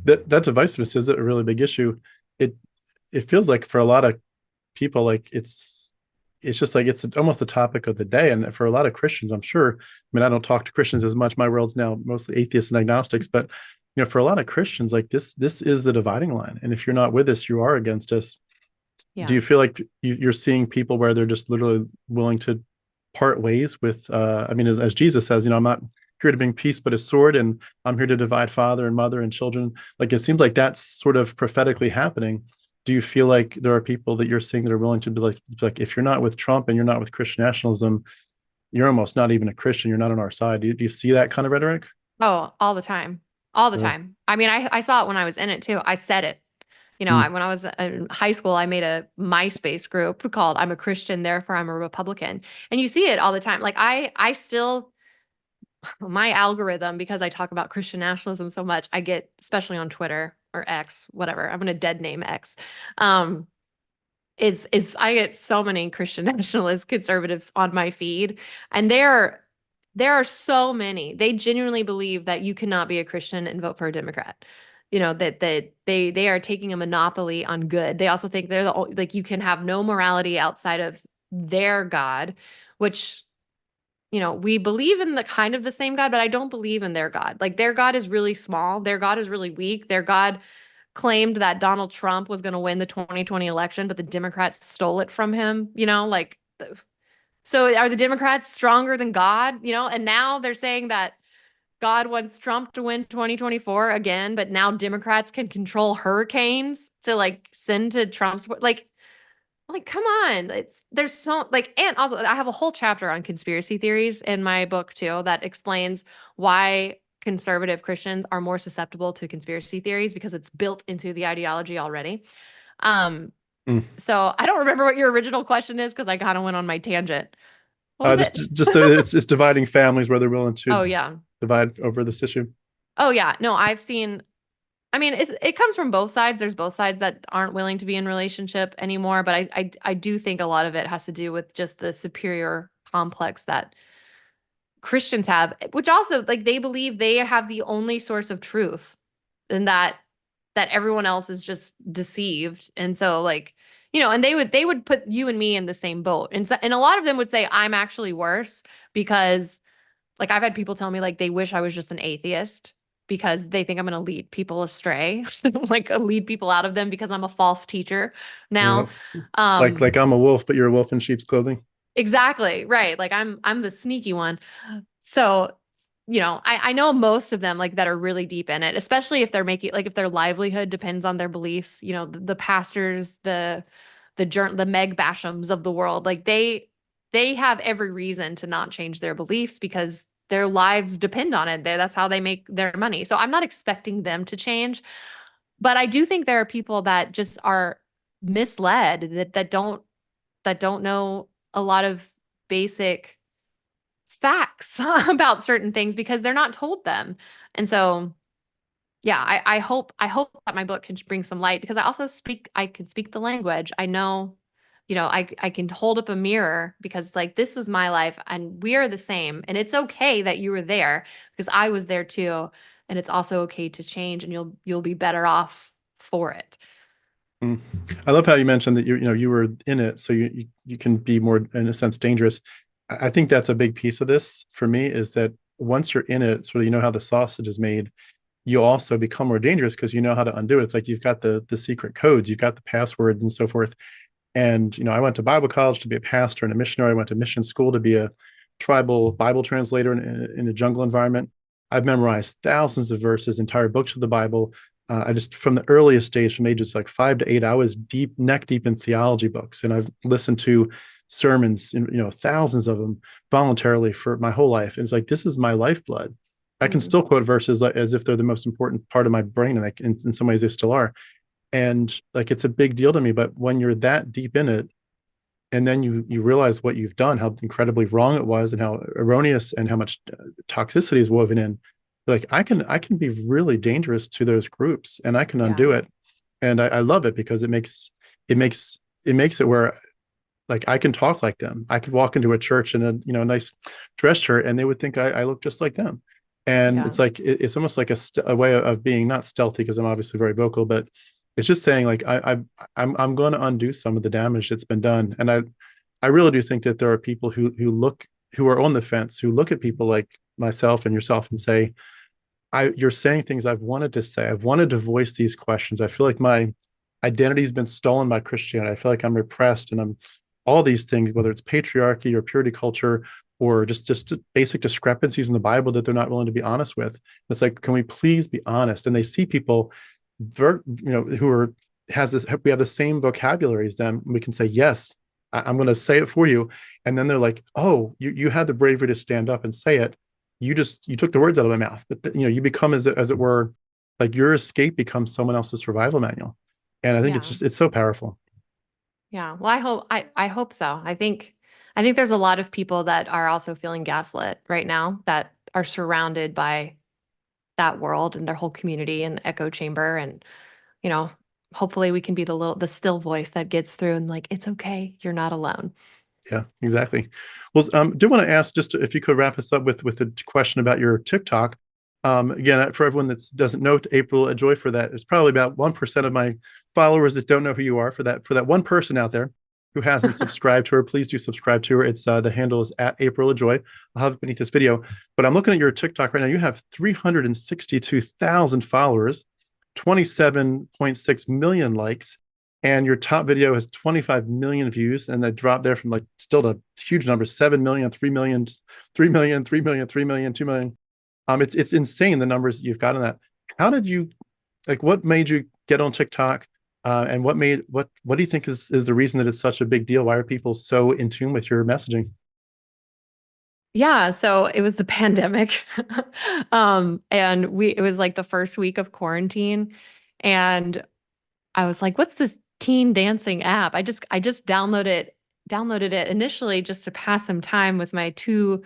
That divisiveness is a really big issue. It it feels like for a lot of people, like it's just like it's almost the topic of the day. And for a lot of Christians, I'm sure. I mean, I don't talk to Christians as much. My world's now mostly atheists and agnostics, but for a lot of Christians, like this is the dividing line. And if you're not with us, you are against us. Do Yeah. you feel like you're seeing people where they're just literally willing to part ways with I mean, as Jesus says, I'm not here to bring peace but a sword, and I'm here to divide father and mother and children. Like it seems like that's sort of prophetically happening. Do you feel like there are people that you're seeing that are willing to be like if you're not with Trump and you're not with Christian nationalism, you're almost not even a Christian, you're not on our side? Do you see that kind of rhetoric? Oh, all the time. All the Really? time. I mean, I saw it when I was in it too. I said it. Mm, When I was in high school, I made a MySpace group called I'm a Christian, therefore I'm a Republican. And you see it all the time. Like I still my algorithm, because I talk about Christian nationalism so much, I get, especially on Twitter or X, whatever. I'm gonna dead name X. Um, is I get so many Christian nationalist conservatives on my feed, and there are so many. They genuinely believe that you cannot be a Christian and vote for a Democrat. That they are taking a monopoly on good. They also think they're like you can have no morality outside of their God, which we believe in the kind of the same God, but I don't believe in their God. Like their God is really small. Their God is really weak. Their God claimed that Donald Trump was going to win the 2020 election, but the Democrats stole it from him, so are the Democrats stronger than God, And now they're saying that God wants Trump to win 2024 again, but now Democrats can control hurricanes to like send to Trump's like, come on. There's so like, and also I have a whole chapter on conspiracy theories in my book too that explains why conservative Christians are more susceptible to conspiracy theories because it's built into the ideology already. Um, mm. so I don't remember what your original question is because I kind of went on my tangent. What was it? Just it's dividing families where they're willing to Oh yeah. divide over this issue. Oh yeah. No, I've seen. I mean, it comes from both sides. There's both sides that aren't willing to be in relationship anymore, but I do think a lot of it has to do with just the superior complex that Christians have, which also like they believe they have the only source of truth, and that everyone else is just deceived. And so like, and they would put you and me in the same boat. And a lot of them would say I'm actually worse because like I've had people tell me like they wish I was just an atheist because they think I'm going to lead people astray, like lead people out of them because I'm a false teacher Yeah. now. Like Um, like I'm a wolf, but you're a wolf in sheep's clothing. exactly, right. Like I'm the sneaky one. So, I know most of them like that are really deep in it, especially if they're making like if their livelihood depends on their beliefs, the pastors, the Meg Bashams of the world, like they have every reason to not change their beliefs because their lives depend on it. That's how they make their money. So I'm not expecting them to change, but I do think there are people that just are misled that don't know a lot of basic facts about certain things because they're not told them. And so, yeah, I hope that my book can bring some light because I can speak the language. I know, I can hold up a mirror because like this was my life and we are the same. And it's okay that you were there because I was there too. And it's also okay to change and you'll be better off for it. Mm. I love how you mentioned that you were in it, so you can be more in a sense dangerous. I think that's a big piece of this for me is that once you're in it, sort of how the sausage is made. you also become more dangerous because you know how to undo it. It's like you've got the secret codes, you've got the passwords and so forth. And I went to Bible college to be a pastor and a missionary. I went to mission school to be a tribal Bible translator in a jungle environment. I've memorized thousands of verses, entire books of the Bible. I just from the earliest stage, from ages like 5 to 8, I was deep, neck deep in theology books, and I've listened to sermons, thousands of them voluntarily for my whole life. And it's like this is my lifeblood. I can Mm. still quote verses like, as if they're the most important part of my brain, and like, in some ways they still are. And like it's a big deal to me. But when you're that deep in it, and then you realize what you've done, how incredibly wrong it was, and how erroneous and how much toxicity is woven in. Like I can be really dangerous to those groups, and I can Yeah. undo it. And I love it because it makes it where like I can talk like them. I could walk into a church in a nice dress shirt, and they would think I look just like them. And Yeah. it's like it's almost like a way of being not stealthy because I'm obviously very vocal, but it's just saying like I'm going to undo some of the damage that's been done. And I really do think that there are people who are on the fence, who look at people like myself and yourself and say, you're saying things I've wanted to say. I've wanted to voice these questions. I feel like my identity's been stolen by Christianity. I feel like I'm repressed and I'm all these things, whether it's patriarchy or purity culture or just basic discrepancies in the Bible that they're not willing to be honest with. It's like, can we please be honest? And they see people, who are has this. We have the same vocabulary as them. We can say yes. I'm going to say it for you, and then they're like, "Oh, you had the bravery to stand up and say it. You took the words out of my mouth." But you become as it were, like your escape becomes someone else's survival manual, and I think Yeah. it's so powerful. Yeah. Well, I hope so. I think there's a lot of people that are also feeling gaslit right now that are surrounded by that world and their whole community and the echo chamber and you know, hopefully we can be the still voice that gets through and like it's okay, you're not alone. Yeah, exactly. Well, do want to ask just if you could wrap us up with a question about your TikTok. Again, for everyone that doesn't know April Ajoy, for that, there's probably about 1% of my followers that don't know who you are. For that one person out there who hasn't subscribed to her, please do subscribe to her. It's the handle is at April Ajoy. I'll have it beneath this video. But I'm looking at your TikTok right now. You have 362,000 followers, 27.6 million likes, and your top video has 25 million views, and that dropped there from like still a huge number, 7 million, 3 million, 3 million, 3 million, 3 million, 2 million. It's insane the numbers you've got on that. How did you like what made you get on TikTok? And what do you think is the reason that it's such a big deal? Why are people so in tune with your messaging? Yeah, so it was the pandemic. And it was like the first week of quarantine and I was like, what's this teen dancing app? I just downloaded it initially just to pass some time with my two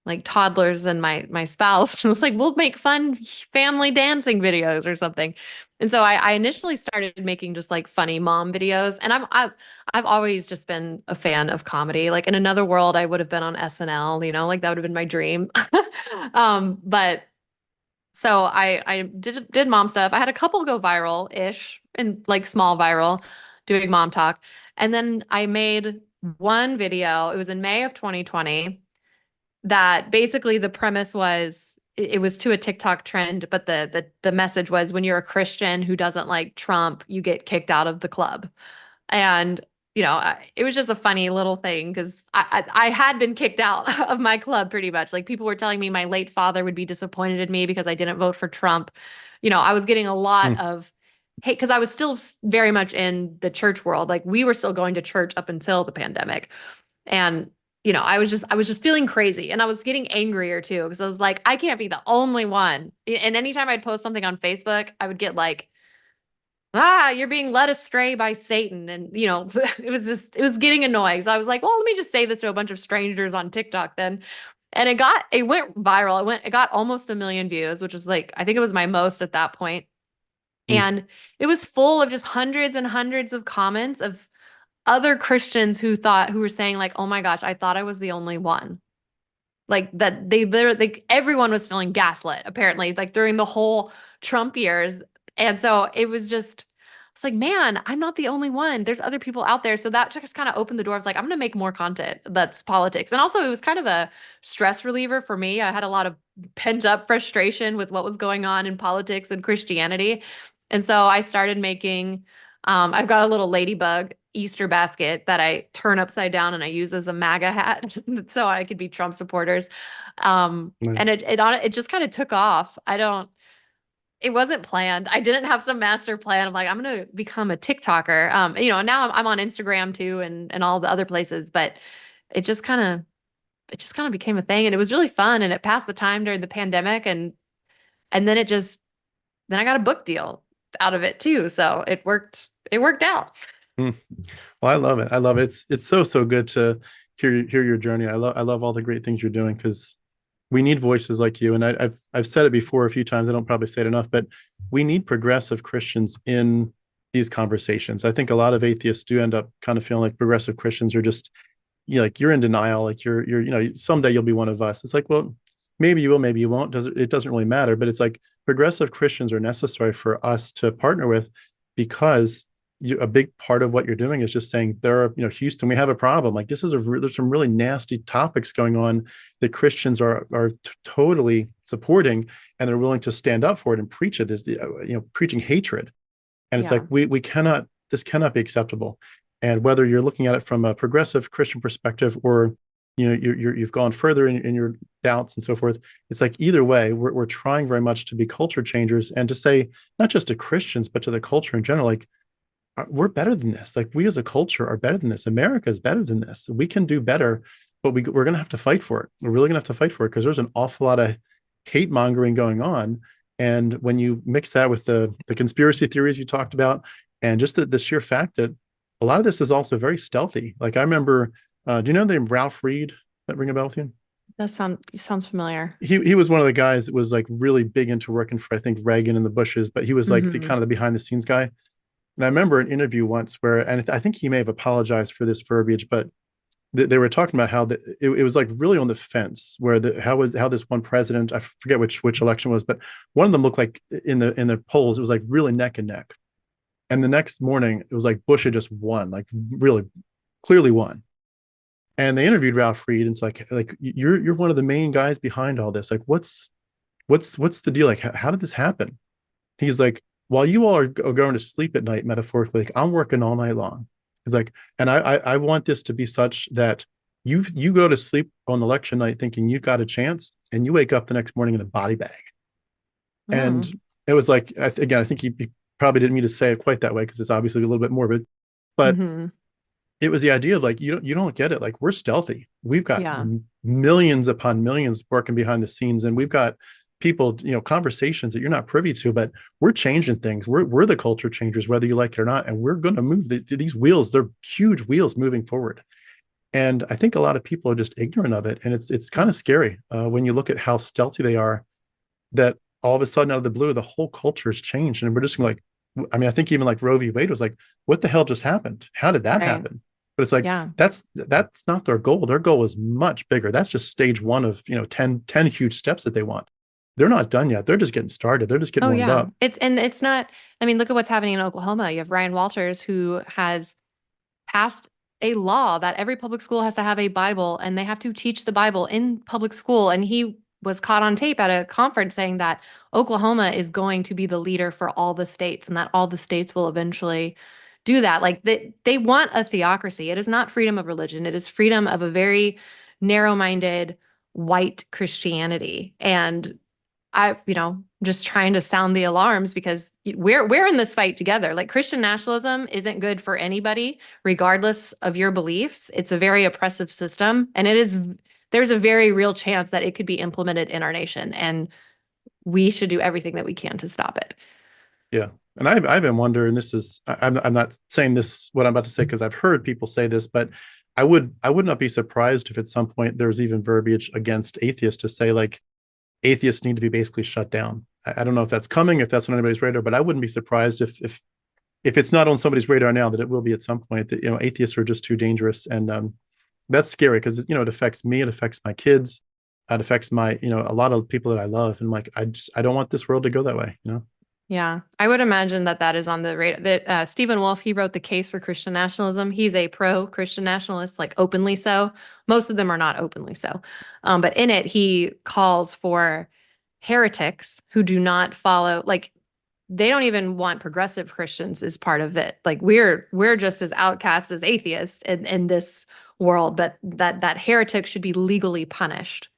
like toddlers and my spouse. I was like, we'll make fun family dancing videos or something. And so I initially started making just like funny mom videos. And I've always just been a fan of comedy. Like in another world, I would have been on SNL, like that would have been my dream. But so I did mom stuff. I had a couple go viral-ish and like small viral doing mom talk. And then I made one video. It was in May of 2020 that basically the premise was it was to a TikTok trend, but the message was when you're a Christian who doesn't like Trump, you get kicked out of the club. And it was just a funny little thing because I had been kicked out of my club pretty much. Like people were telling me my late father would be disappointed in me because I didn't vote for Trump. I was getting a lot Hmm. of hate because I was still very much in the church world. Like we were still going to church up until the pandemic. And I was just feeling crazy and I was getting angrier too because I was like, I can't be the only one. And anytime I'd post something on Facebook, I would get like, you're being led astray by Satan. And it was getting annoying. So I was like, well, let me just say this to a bunch of strangers on TikTok then. And it went viral. It got almost 1 million views, which was like, I think it was my most at that point. Hmm. And it was full of just hundreds and hundreds of comments of other Christians who were saying like, "Oh my gosh, I thought I was the only one." Like that they literally like everyone was feeling gaslit apparently like during the whole Trump years. And so it was just it's like, man, I'm not the only one. There's other people out there. So that just kind of opened the door. I was like, I'm gonna make more content that's politics. And also it was kind of a stress reliever for me. I had a lot of pent up frustration with what was going on in politics and Christianity. And so I started making, I've got a little ladybug Easter basket that I turn upside down and I use as a MAGA hat so I could be Trump supporters. And Nice. it just kind of took off. It wasn't planned. I didn't have some master plan. I'm like, I'm gonna become a TikToker. Now I'm on Instagram too and all the other places, but it just kind of it just kind of became a thing and it was really fun and it passed the time during the pandemic and then I got a book deal out of it too. So it worked out. Hmm. Well, I love it. I love it. It's so so good to hear your journey. I love all the great things you're doing because we need voices like you. And I've said it before a few times. I don't probably say it enough, but we need progressive Christians in these conversations. I think a lot of atheists do end up kind of feeling like progressive Christians are just, like you're in denial, like you're someday you'll be one of us. It's like, well, maybe you will, maybe you won't. It doesn't really matter. But it's like progressive Christians are necessary for us to partner with because a big part of what you're doing is just saying there are, Houston, we have a problem. Like this is there's some really nasty topics going on that Christians are totally supporting, and they're willing to stand up for it and preach it. Is preaching hatred, and it's like Yeah. we cannot, this cannot be acceptable. And whether you're looking at it from a progressive Christian perspective or you've gone further in your doubts and so forth, it's like either way, we're trying very much to be culture changers and to say not just to Christians but to the culture in general, like we're better than this. Like we as a culture are better than this. America is better than this. We can do better, but we're going to have to fight for it. We're really going to have to fight for it because there's an awful lot of hate mongering going on. And when you mix that with the conspiracy theories you talked about, and just the sheer fact that a lot of this is also very stealthy. Like I remember, do you know the name Ralph Reed? That ring a bell with you? That sounds familiar. He was one of the guys that was like really big into working for I think Reagan in the Bushes, but he was like the Hmm. kind of the behind the scenes guy. And I remember an interview once where, and I think he may have apologized for this verbiage, but they were talking about how it was like really on the fence where how this one president, I forget which election was, but one of them looked like in the polls it was like really neck and neck, and the next morning it was like Bush had just won, like really clearly won. And they interviewed Ralph Reed, and it's like you're one of the main guys behind all this. Like what's the deal? Like how did this happen? He's like, while you all are going to sleep at night, metaphorically, like, I'm working all night long. He's like, and I want this to be such that you go to sleep on election night thinking you've got a chance, and you wake up the next morning in a body bag. And Mm. it was like, again, I think he probably didn't mean to say it quite that way because it's obviously a little bit morbid, but Hmm. it was the idea of like you don't get it. Like we're stealthy. We've got Yeah. millions upon millions working behind the scenes, and we've got people, conversations that you're not privy to, but we're changing things. We're the culture changers, whether you like it or not, and we're going to move these wheels. They're huge wheels moving forward. And I think a lot of people are just ignorant of it, and it's kind of scary when you look at how stealthy they are. That all of a sudden, out of the blue, the whole culture has changed, and we're just like, I mean, I think even like Roe v. Wade was like, what the hell just happened? How did that Right. happen? But it's like Yeah. that's not their goal. Their goal is much bigger. That's just stage one of 10 huge steps that they want. They're not done yet. They're just getting started. They're just getting Oh warmed yeah. up. It's not, I mean, look at what's happening in Oklahoma. You have Ryan Walters who has passed a law that every public school has to have a Bible and they have to teach the Bible in public school. And he was caught on tape at a conference saying that Oklahoma is going to be the leader for all the states and that all the states will eventually do that. Like they want a theocracy. It is not freedom of religion. It is freedom of a very narrow-minded white Christianity. And just trying to sound the alarms because we're in this fight together. Like Christian nationalism isn't good for anybody, regardless of your beliefs. It's a very oppressive system, and there's a very real chance that it could be implemented in our nation, and we should do everything that we can to stop it. Yeah. And I've been wondering, this is, I'm not saying this, what I'm about to say, because I've heard people say this, but I would not be surprised if at some point there's even verbiage against atheists to say like atheists need to be basically shut down. I don't know if that's coming, if that's on anybody's radar, but I wouldn't be surprised if it's not on somebody's radar now, that it will be at some point. That atheists are just too dangerous, and that's scary because it affects me, it affects my kids, it affects my a lot of people that I love, and like I don't want this world to go that way. Yeah, I would imagine that that is on the radar. That Stephen Wolfe, he wrote The Case for Christian Nationalism. He's a pro-Christian nationalist, like openly so. Most of them are not openly so. But in it, he calls for heretics who do not follow, like they don't even want progressive Christians as part of it. Like we're just as outcasts as atheists in this world, but that heretics should be legally punished.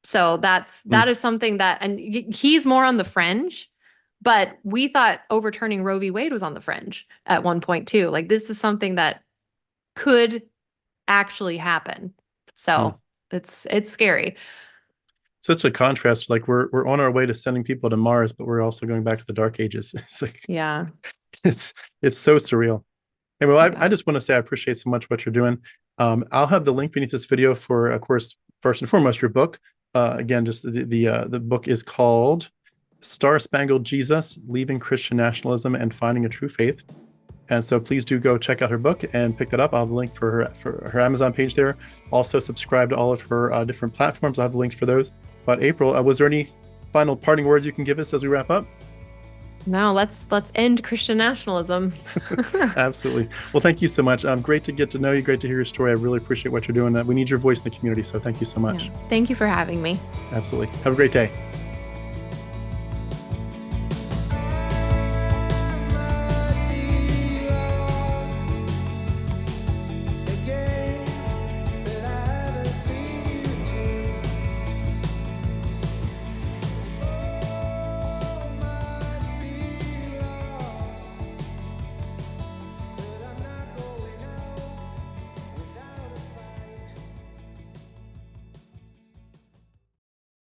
So that Mm. is something that, and he's more on the fringe, but we thought overturning Roe v. Wade was on the fringe at one point too. Like this is something that could actually happen. Mm. So it's scary. Such a contrast. Like we're on our way to sending people to Mars, but we're also going back to the Dark Ages. It's like Yeah. it's it's so surreal. Hey, well, I Yeah. just want to say I appreciate so much what you're doing. I'll have the link beneath this video for, of course, first and foremost, your book. Again, just the book is called Star Spangled Jesus: Leaving Christian Nationalism and Finding a True Faith. And so please do go check out her book and pick that up. I'll have the link for her Amazon page there. Also subscribe to all of her different platforms. I'll have the links for those. But April, was there any final parting words you can give us as we wrap up? No, let's end Christian nationalism. Absolutely. Well, thank you so much. Great to get to know you. Great to hear your story. I really appreciate what you're doing. We need your voice in the community. So thank you so much. Yeah. Thank you for having me. Absolutely. Have a great day.